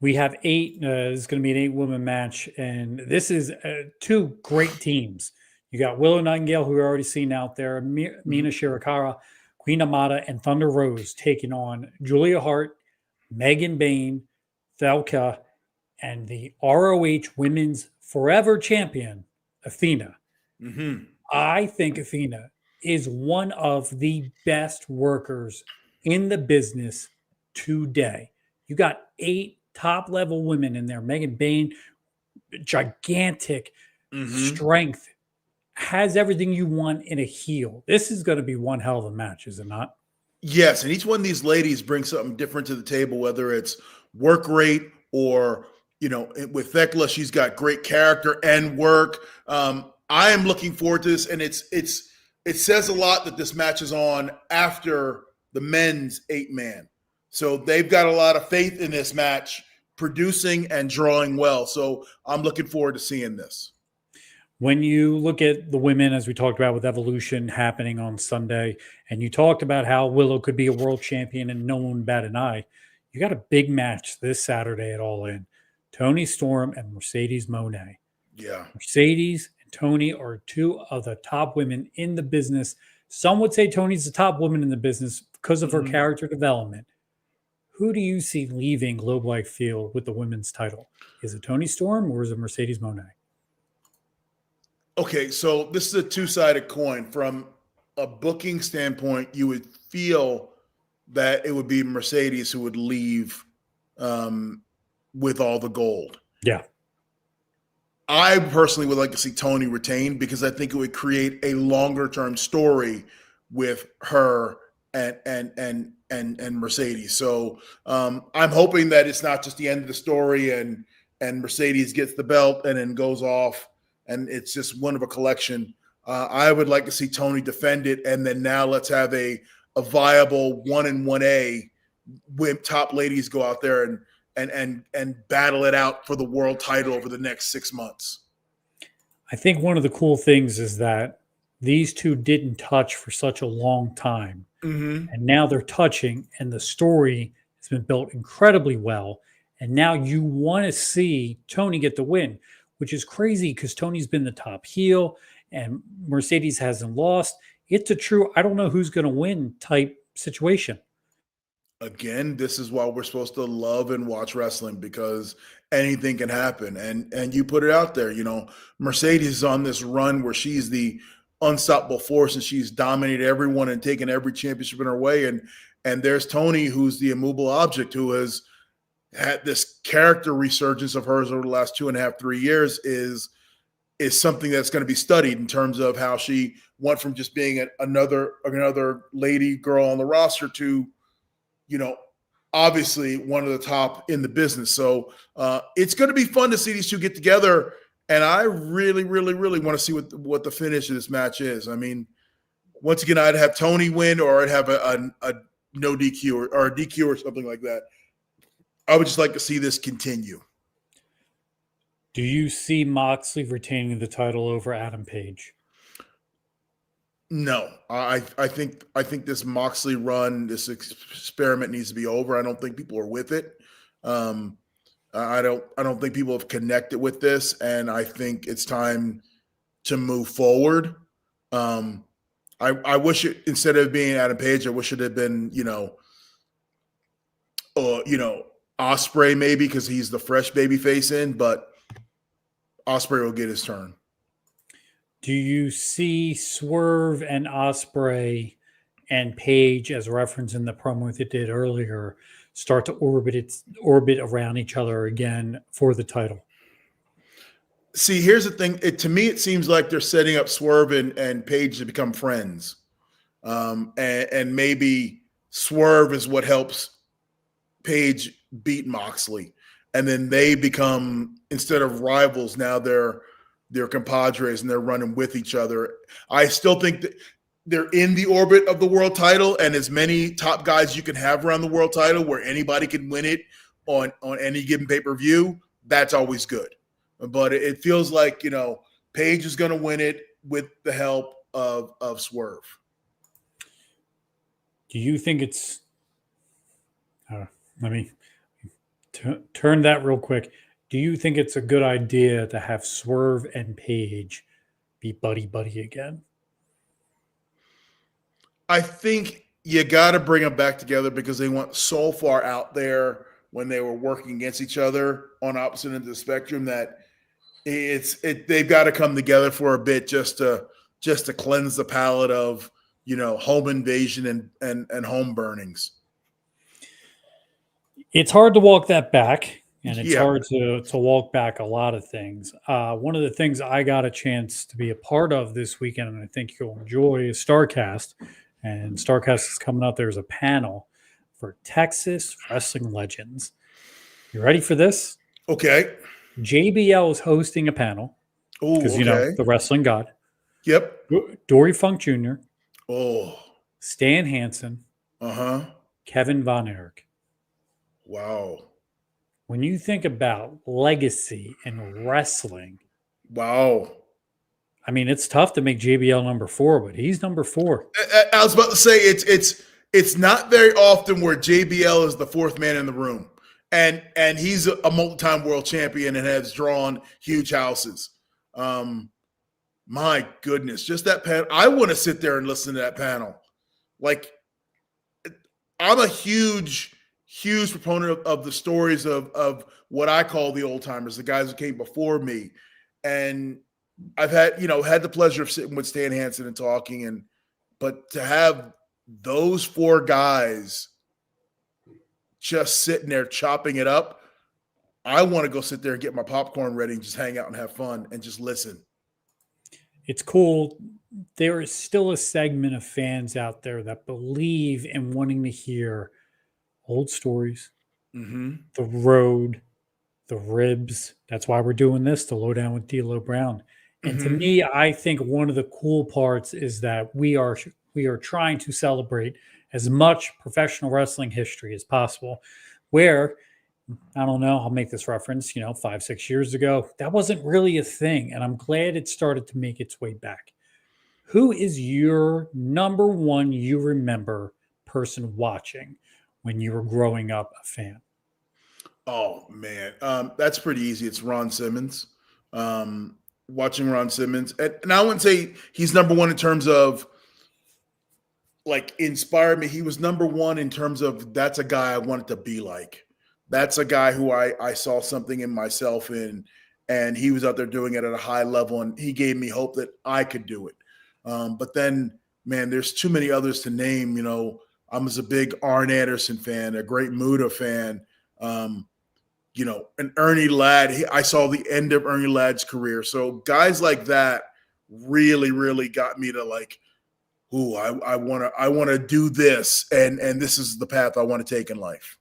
We have 8. This is going to be an 8-woman match, and this is 2 great teams. You got Willow Nightingale, who we've already seen out there, Mina Shirakawa, Queen Amata, and Thunder Rose taking on Julia Hart, Megan Bayne, Thelka, and the ROH Women's Forever Champion, Athena. Mm-hmm. I think Athena is one of the best workers in the business today. You got 8 top-level women in there. Megan Bayne, gigantic strength, has everything you want in a heel. This is going to be one hell of a match, is it not? Yes, and each one of these ladies brings something different to the table, whether it's work rate or, with Thekla, she's got great character and work. I am looking forward to this, and it says a lot that this match is on after the men's 8-man. So they've got a lot of faith in this match, producing and drawing well. So I'm looking forward to seeing this. When you look at the women, as we talked about with Evolution happening on Sunday, and you talked about how Willow could be a world champion and no one bat an eye, you got a big match this Saturday at All In. Toni Storm and Mercedes Moné. Yeah. Mercedes and Toni are 2 of the top women in the business. Some would say Toni's the top woman in the business because of her character development. Who do you see leaving Globe Life Field with the women's title? Is it Toni Storm or is it Mercedes Moné? Okay, so this is a two-sided coin. From a booking standpoint, you would feel that it would be Mercedes who would leave with all the gold. Yeah. I personally would like to see Toni retain because I think it would create a longer-term story with her and Mercedes. So I'm hoping that it's not just the end of the story and Mercedes gets the belt and then goes off and it's just one of a collection. I would like to see Toni defend it, and then now let's have a viable 1 and 1A with top ladies go out there and battle it out for the world title over the next 6 months. I think one of the cool things is that these two didn't touch for such a long time. Mm-hmm. And now they're touching, and the story has been built incredibly well. And now you want to see Toni get the win, which is crazy because Toni's been the top heel and Mercedes hasn't lost. It's a true, I don't know who's going to win type situation. Again, this is why we're supposed to love and watch wrestling, because anything can happen. And you put it out there, you know, Mercedes is on this run where she's the unstoppable force and she's dominated everyone and taken every championship in her way. And there's Toni, who's the immovable object, who has had this character resurgence of hers over the last 2.5, 3 years is something that's going to be studied in terms of how she went from just being another lady girl on the roster to, you know, obviously one of the top in the business. So it's going to be fun to see these two get together. And I really, really, really want to see what the finish of this match is. I mean, once again, I'd have Toni win, or I'd have a no DQ or a DQ or something like that. I would just like to see this continue. Do you see Moxley retaining the title over Adam Page? No, I think this Moxley run, this experiment needs to be over. I don't think people are with it. I don't think people have connected with this, and I think it's time to move forward. I wish it, instead of being Adam Page, I wish it had been, Ospreay maybe, because he's the fresh baby face in, but Ospreay will get his turn. Do you see Swerve and Ospreay and Page, as referenced in the promo they did earlier, start to orbit around each other again for the title? See, here's the thing. To me, it seems like they're setting up Swerve and Page to become friends. And maybe Swerve is what helps Page beat Moxley. And then they become, instead of rivals, now they're compadres and they're running with each other. I still think that they're in the orbit of the world title, and as many top guys you can have around the world title where anybody can win it on any given pay-per-view, that's always good. But it feels like, Page is going to win it with the help of Swerve. Do you think it's let me turn that real quick. Do you think it's a good idea to have Swerve and Page be buddy again? I think you got to bring them back together because they went so far out there when they were working against each other on opposite ends of the spectrum that they've got to come together for a bit just to cleanse the palate of, home invasion and home burnings. It's hard to walk that back. And it's hard to walk back a lot of things. One of the things I got a chance to be a part of this weekend, and I think you'll enjoy, is StarCast. And StarCast is coming out. There's a panel for Texas wrestling legends. You ready for this? Okay. JBL is hosting a panel. Because, the wrestling god. Yep. Dory Funk Jr. Oh. Stan Hansen. Kevin Von Erich. Wow. When you think about legacy and wrestling, wow. I mean, it's tough to make JBL number 4, but he's number 4. I was about to say it's not very often where JBL is the fourth man in the room, and he's a multi-time world champion and has drawn huge houses. My goodness, just that panel. I want to sit there and listen to that panel. Like, I'm a huge huge proponent of the stories of what I call the old timers, the guys who came before me. And I've had the pleasure of sitting with Stan Hansen and talking, but to have those four guys just sitting there chopping it up, I want to go sit there and get my popcorn ready and just hang out and have fun and just listen. It's cool. There is still a segment of fans out there that believe in wanting to hear old stories, the road, the ribs. That's why we're doing this, the Lowdown with D'Lo Brown. And to me, I think one of the cool parts is that we are trying to celebrate as much professional wrestling history as possible. Where, I don't know, I'll make this reference, 5-6 years ago, that wasn't really a thing. And I'm glad it started to make its way back. Who is your number one you remember person watching when you were growing up a fan? Oh, man. That's pretty easy. It's Ron Simmons. Watching Ron Simmons. And I wouldn't say he's number one in terms of like inspired me. He was number one in terms of that's a guy I wanted to be like. That's a guy who I saw something in myself in, and he was out there doing it at a high level, and he gave me hope that I could do it. But then, man, there's too many others to name. I was a big Arn Anderson fan, a great Muda fan, an Ernie Ladd. I saw the end of Ernie Ladd's career. So guys like that really, really got me to like, ooh, I want to do this, and this is the path I want to take in life.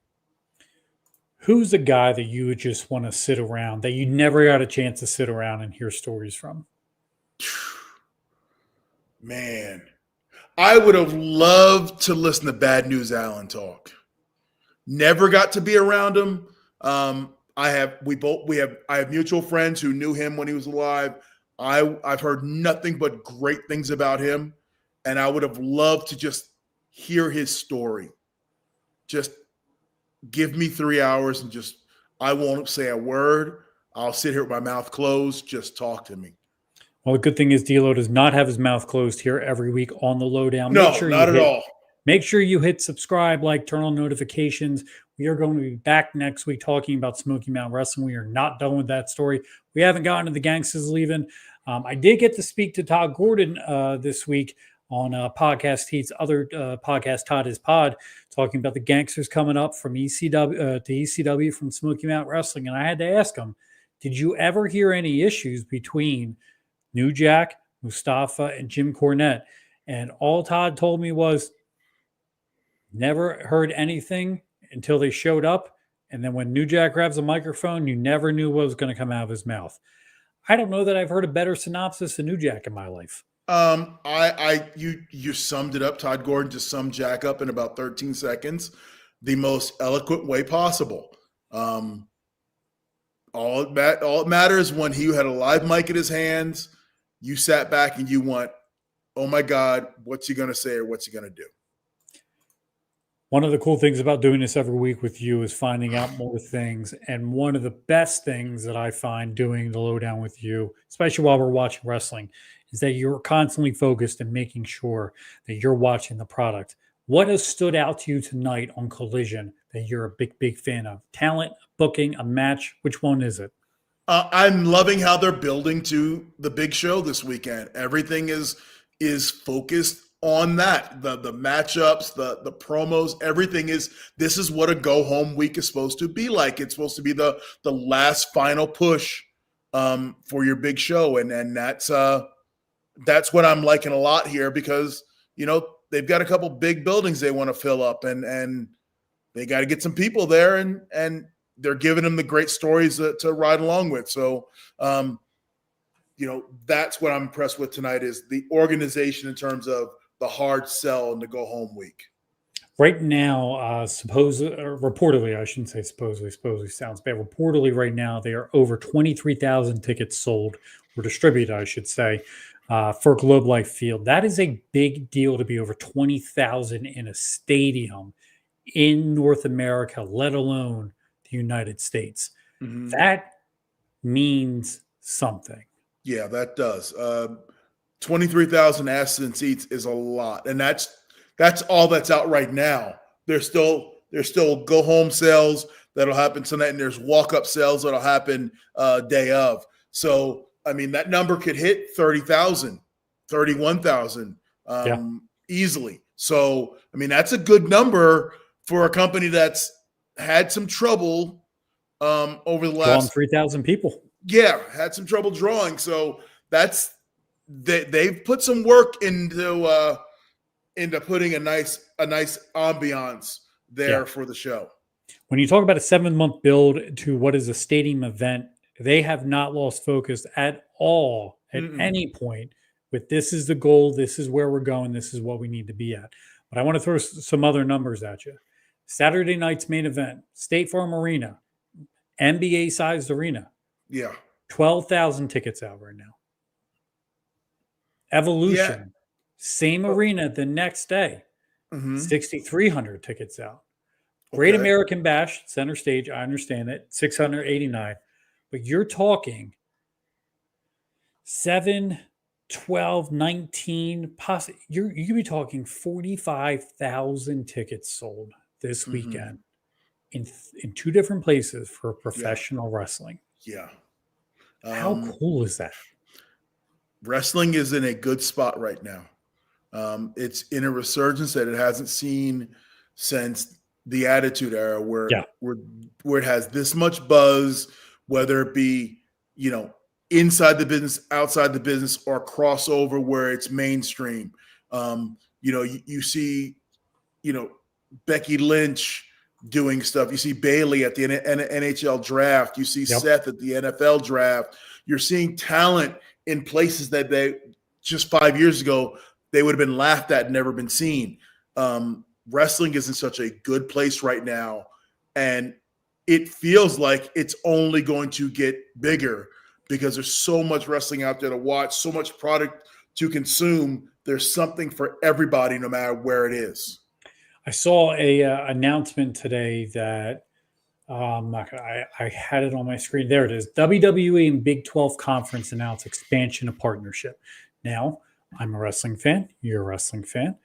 Who's a guy that you would just want to sit around, that you never got a chance to sit around and hear stories from? Man, I would have loved to listen to Bad News Allen talk. Never got to be around him. I have mutual friends who knew him when he was alive. I've heard nothing but great things about him, and I would have loved to just hear his story. Just give me 3 hours and I won't say a word. I'll sit here with my mouth closed. Just talk to me. Well, the good thing is D'Lo does not have his mouth closed here every week on the Lowdown. No, not at all. Make sure you hit subscribe, turn on notifications. We are going to be back next week talking about Smoky Mountain Wrestling. We are not done with that story. We haven't gotten to the Gangsters Leaving. I did get to speak to Todd Gordon this week on Podcast Heat's other podcast, Todd is Pod, talking about the Gangsters coming up from ECW to ECW from Smoky Mountain Wrestling. And I had to ask him, did you ever hear any issues between New Jack, Mustafa, and Jim Cornette? And all Todd told me was, never heard anything until they showed up. And then when New Jack grabs a microphone, you never knew what was going to come out of his mouth. I don't know that I've heard a better synopsis of New Jack in my life. You summed it up. Todd Gordon just summed Jack up in about 13 seconds, the most eloquent way possible. All it matters when he had a live mic in his hands, you sat back and you went, oh my God, what's he going to say or what's he going to do? One of the cool things about doing this every week with you is finding out more things. And one of the best things that I find doing the Lowdown with you, especially while we're watching wrestling, is that you're constantly focused and making sure that you're watching the product. What has stood out to you tonight on Collision that you're a big, big fan of? Talent, booking, a match? Which one is it? I'm loving how they're building to the big show this weekend. Everything is focused on that. The matchups, the promos, everything is, this is what a go-home week is supposed to be like. It's supposed to be the last final push for your big show. And that's what I'm liking a lot here because, they've got a couple big buildings they want to fill up and they got to get some people there and they're giving them the great stories to ride along with. So, that's what I'm impressed with tonight is the organization in terms of the hard sell and the go home week. Right now, reportedly, I shouldn't say supposedly sounds bad. Reportedly right now, they are over 23,000 tickets sold or distributed, I should say, for Globe Life Field. That is a big deal to be over 20,000 in a stadium in North America, let alone the United States. Mm-hmm. That means something. Yeah, that does. 23,000 asses and seats is a lot. And that's all that's out right now. There's still go home sales that'll happen tonight, and there's walk up sales that'll happen day of. So I mean, that number could hit 30,000, 31,000 easily. So I mean, that's a good number for a company that's had some trouble over the last 3,000 people. Yeah, had some trouble drawing. So they've put some work into putting a nice ambiance there for the show. When you talk about a 7-month build to what is a stadium event, they have not lost focus at all at any point with this is the goal, this is where we're going, this is what we need to be at. But I want to throw some other numbers at you. Saturday night's main event, State Farm Arena, NBA-sized arena. Yeah. 12,000 tickets out right now. Evolution, same arena the next day, 6,300 tickets out. Great American Bash, center stage, I understand it, 689. But you're talking 7, 12, 19, possibly you could be talking 45,000 tickets sold this weekend in 2 different places for professional wrestling. Yeah. How cool is that? Wrestling is in a good spot right now. It's in a resurgence that it hasn't seen since the Attitude Era, where it has this much buzz, whether it be, inside the business, outside the business, or crossover where it's mainstream. You see, Becky Lynch doing stuff. You see Bailey at the NHL draft. You see Seth at the NFL draft. You're seeing talent in places that they just 5 years ago, they would have been laughed at and never been seen. Wrestling is in such a good place right now. And it feels like it's only going to get bigger because there's so much wrestling out there to watch, so much product to consume. There's something for everybody, no matter where it is. I saw a announcement today that I had it on my screen. There it is. WWE and Big 12 Conference announce expansion of partnership. Now, I'm a wrestling fan. You're a wrestling fan.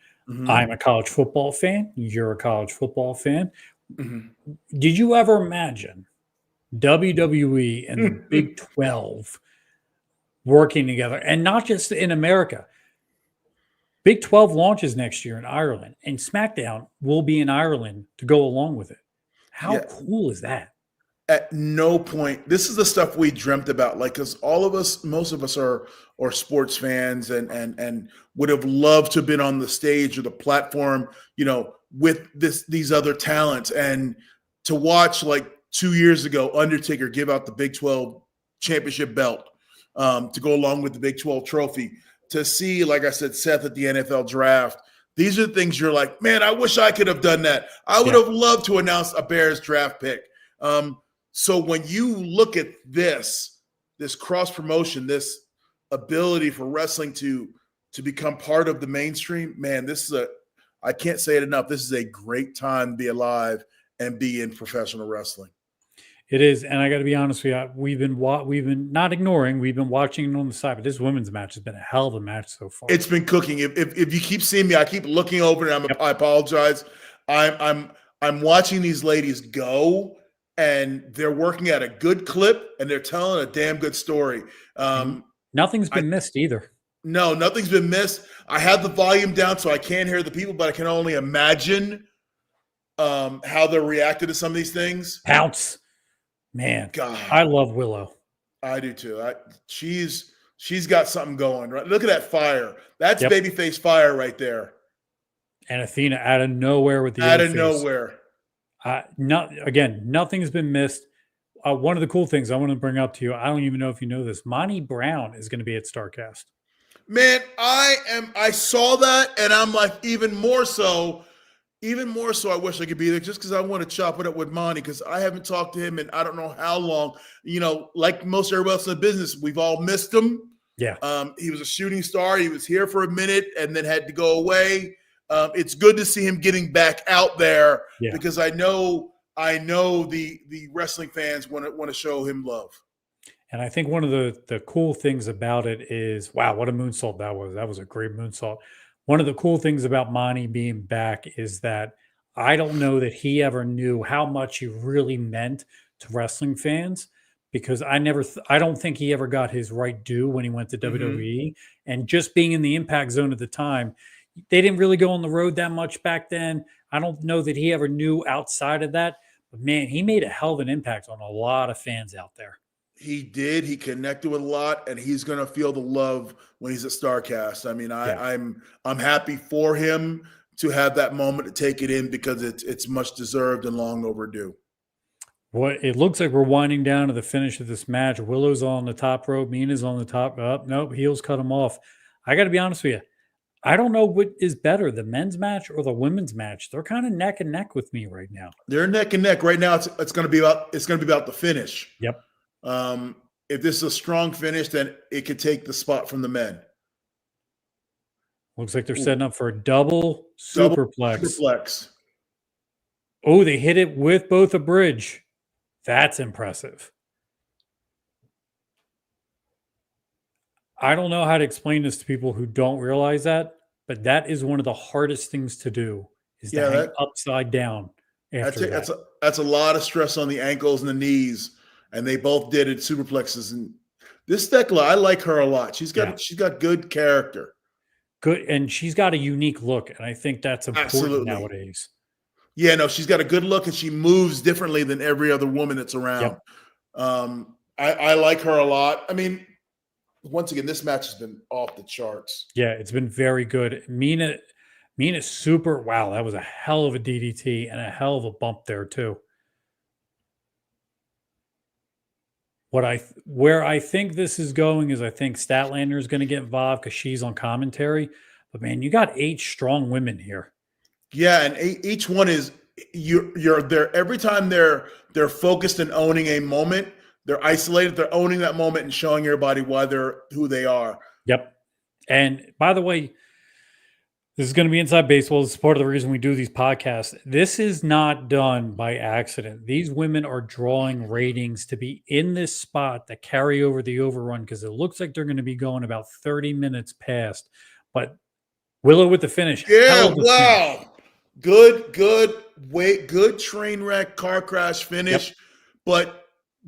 I'm a college football fan. You're a college football fan. Did you ever imagine WWE and the Big 12 working together? And not just in America. Big 12 launches next year in Ireland, and SmackDown will be in Ireland to go along with it. How cool is that? At no point, this is the stuff we dreamt about, because most of us are sports fans and would have loved to have been on the stage or the platform, with these other talents, and to watch 2 years ago, Undertaker give out the Big 12 championship belt to go along with the Big 12 trophy. To see, like I said, Seth at the NFL draft. These are things you're like, man, I wish I could have done that. I would have loved to announce a Bears draft pick. So when you look at this cross promotion, this ability for wrestling to become part of the mainstream, man, I can't say it enough. This is a great time to be alive and be in professional wrestling. It is, and I got to be honest with you, we've been not ignoring, we've been watching it on the side, but this women's match has been a hell of a match so far. It's been cooking. If you keep seeing me, I keep looking over, and I apologize. I'm watching these ladies go, and they're working at a good clip, and they're telling a damn good story. Nothing's been missed either. No, nothing's been missed. I have the volume down, so I can't hear the people, but I can only imagine how they're reacting to some of these things. Pounce. Man, God, I love Willow. I do too. She's got something going. Right, look at that fire. That's babyface fire right there. And Athena out of nowhere with the out of nowhere. Nothing's been missed. One of the cool things I want to bring up to you, I don't even know if you know this, Monty Brown is going to be at StarCast. Man, I saw that, and I'm like, even more so, I wish I could be there, just because I want to chop it up with Monty, because I haven't talked to him in I don't know how long. Like most everybody else in the business, we've all missed him. Yeah. He was a shooting star. He was here for a minute and then had to go away. It's good to see him getting back out there, because I know the wrestling fans want to show him love. And I think one of the cool things about it is, wow, what a moonsault that was. That was a great moonsault. One of the cool things about Monty being back is that I don't know that he ever knew how much he really meant to wrestling fans because I don't think he ever got his right due when he went to WWE. And just being in the Impact Zone at the time, they didn't really go on the road that much back then. I don't know that he ever knew outside of that, but man, he made a hell of an impact on a lot of fans out there. He did. He connected with a lot, and he's going to feel the love when he's at StarCast. I mean, I'm happy for him to have that moment to take it in because it's much deserved and long overdue. What it looks like we're winding down to the finish of this match. Willow's on the top rope. Mina's on the top. Nope, heels cut him off. I got to be honest with you. I don't know what is better, the men's match or the women's match. They're kind of neck and neck with me right now. They're neck and neck right now. It's going to be about the finish. Yep. If this is a strong finish, then it could take the spot from the men. Looks like they're setting up for a double superplex. Oh, they hit it with both a bridge. That's impressive. I don't know how to explain this to people who don't realize that, but that is one of the hardest things to do is to hang upside down. That's a lot of stress on the ankles and the knees, and they both did it superplexes. And this Thekla, I like her a lot. She's got good character. Good, and she's got a unique look, and I think that's important nowadays. Yeah, no, she's got a good look, and she moves differently than every other woman that's around. Yep. I like her a lot. I mean, once again, this match has been off the charts. Yeah, it's been very good. Mina's super. Wow, that was a hell of a DDT and a hell of a bump there too. Where I think this is going is I think Statlander is going to get involved because she's on commentary. But man, you got 8 strong women here. Yeah, and each one is you're there every time they're focused and owning a moment. They're isolated. They're owning that moment and showing everybody why they're who they are. Yep. And by the way, this is going to be Inside Baseball. This is part of the reason we do these podcasts. This is not done by accident. These women are drawing ratings to be in this spot that carry over the overrun because it looks like they're going to be going about 30 minutes past. But Willow with the finish. Yeah, wow. Finish. Good train wreck, car crash finish, but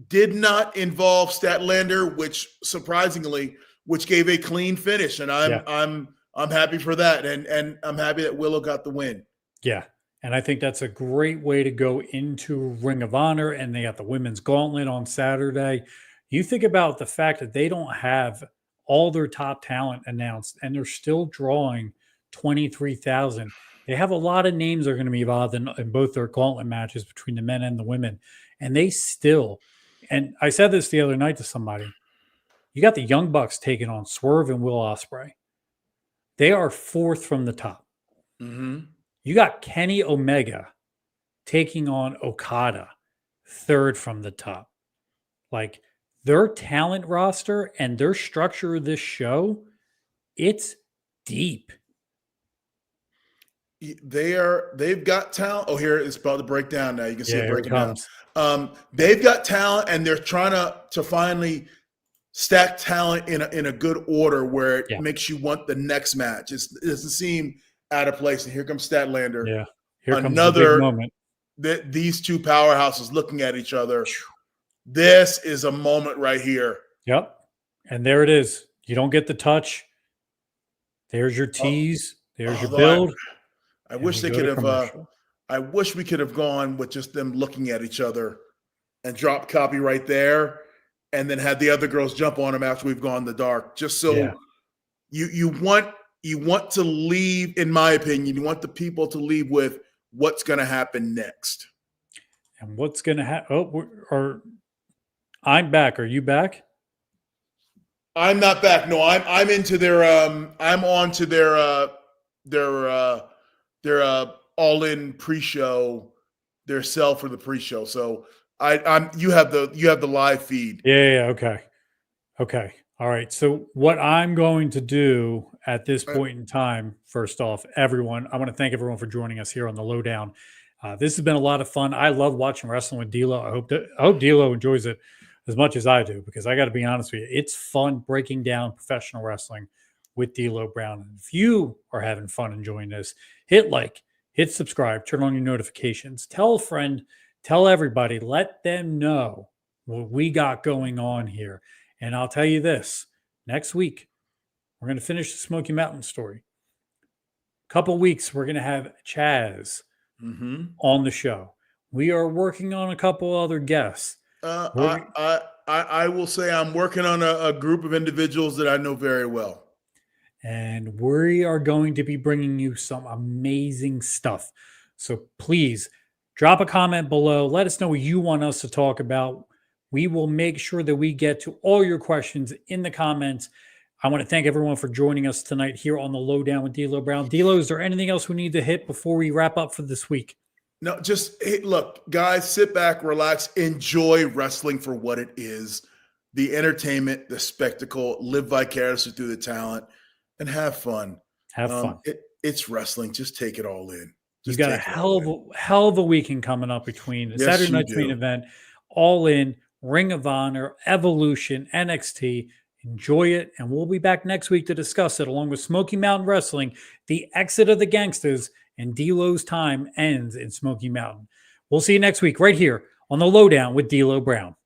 did not involve Statlander, which surprisingly, gave a clean finish. And I'm happy for that. And I'm happy that Willow got the win. Yeah. And I think that's a great way to go into Ring of Honor. And they got the women's gauntlet on Saturday. You think about the fact that they don't have all their top talent announced and they're still drawing 23,000. They have a lot of names that are going to be involved in both their gauntlet matches between the men and the women. And they still, and I said this the other night to somebody, you got the Young Bucks taking on Swerve and Will Ospreay. They are 4th from the top. Mm-hmm. You got Kenny Omega taking on Okada, 3rd from the top. Like their talent roster and their structure of this show, it's deep. They've got talent. Oh, here it's about to break down now. You can see it breaking down. They've got talent, and they're trying to finally stack talent in a good order where it makes you want the next match. It doesn't seem out of place. And here comes Statlander. Yeah, here another comes the big moment. These two powerhouses looking at each other. This is a moment right here. Yep, and there it is. You don't get the touch. There's your tease. There's your build. I wish they could have. I wish we could have gone with just them looking at each other and drop copy right there, and then had the other girls jump on them after we've gone in the dark. Just so you want to leave. In my opinion, you want the people to leave with what's going to happen next. And what's going to happen? I'm back. Are you back? I'm not back. No, I'm into their. I'm on to their All In pre-show, their sell for the pre-show. So you have the live feed. Yeah. Okay. All right. So what I'm going to do at this point in time, first off, everyone, I want to thank everyone for joining us here on the Lowdown. This has been a lot of fun. I love watching wrestling with D'Lo. I hope D'Lo enjoys it as much as I do, because I got to be honest with you, it's fun breaking down professional wrestling with D'Lo Brown. And if you are having fun enjoying this, hit like, hit subscribe, turn on your notifications, tell a friend, tell everybody, let them know what we got going on here. And I'll tell you this, next week, we're going to finish the Smoky Mountain story. Couple weeks, we're going to have Chaz on the show. We are working on a couple other guests. I will say I'm working on a group of individuals that I know very well. And we are going to be bringing you some amazing stuff. So please drop a comment below. Let us know what you want us to talk about. We will make sure that we get to all your questions in the comments. I want to thank everyone for joining us tonight here on the Lowdown with D'Lo Brown. D'Lo, is there anything else we need to hit before we wrap up for this week? No, just hey, look, guys, sit back, relax, enjoy wrestling for what it is. The entertainment, the spectacle, live vicariously through the talent, and have fun. Have fun. It's wrestling. Just take it all in. You got a hell of a weekend coming up between the Saturday night's main event, All In, Ring of Honor, Evolution, NXT. Enjoy it, and we'll be back next week to discuss it along with Smoky Mountain Wrestling, the exit of the Gangsters, and D'Lo's time ends in Smoky Mountain. We'll see you next week right here on the Lowdown with D'Lo Brown.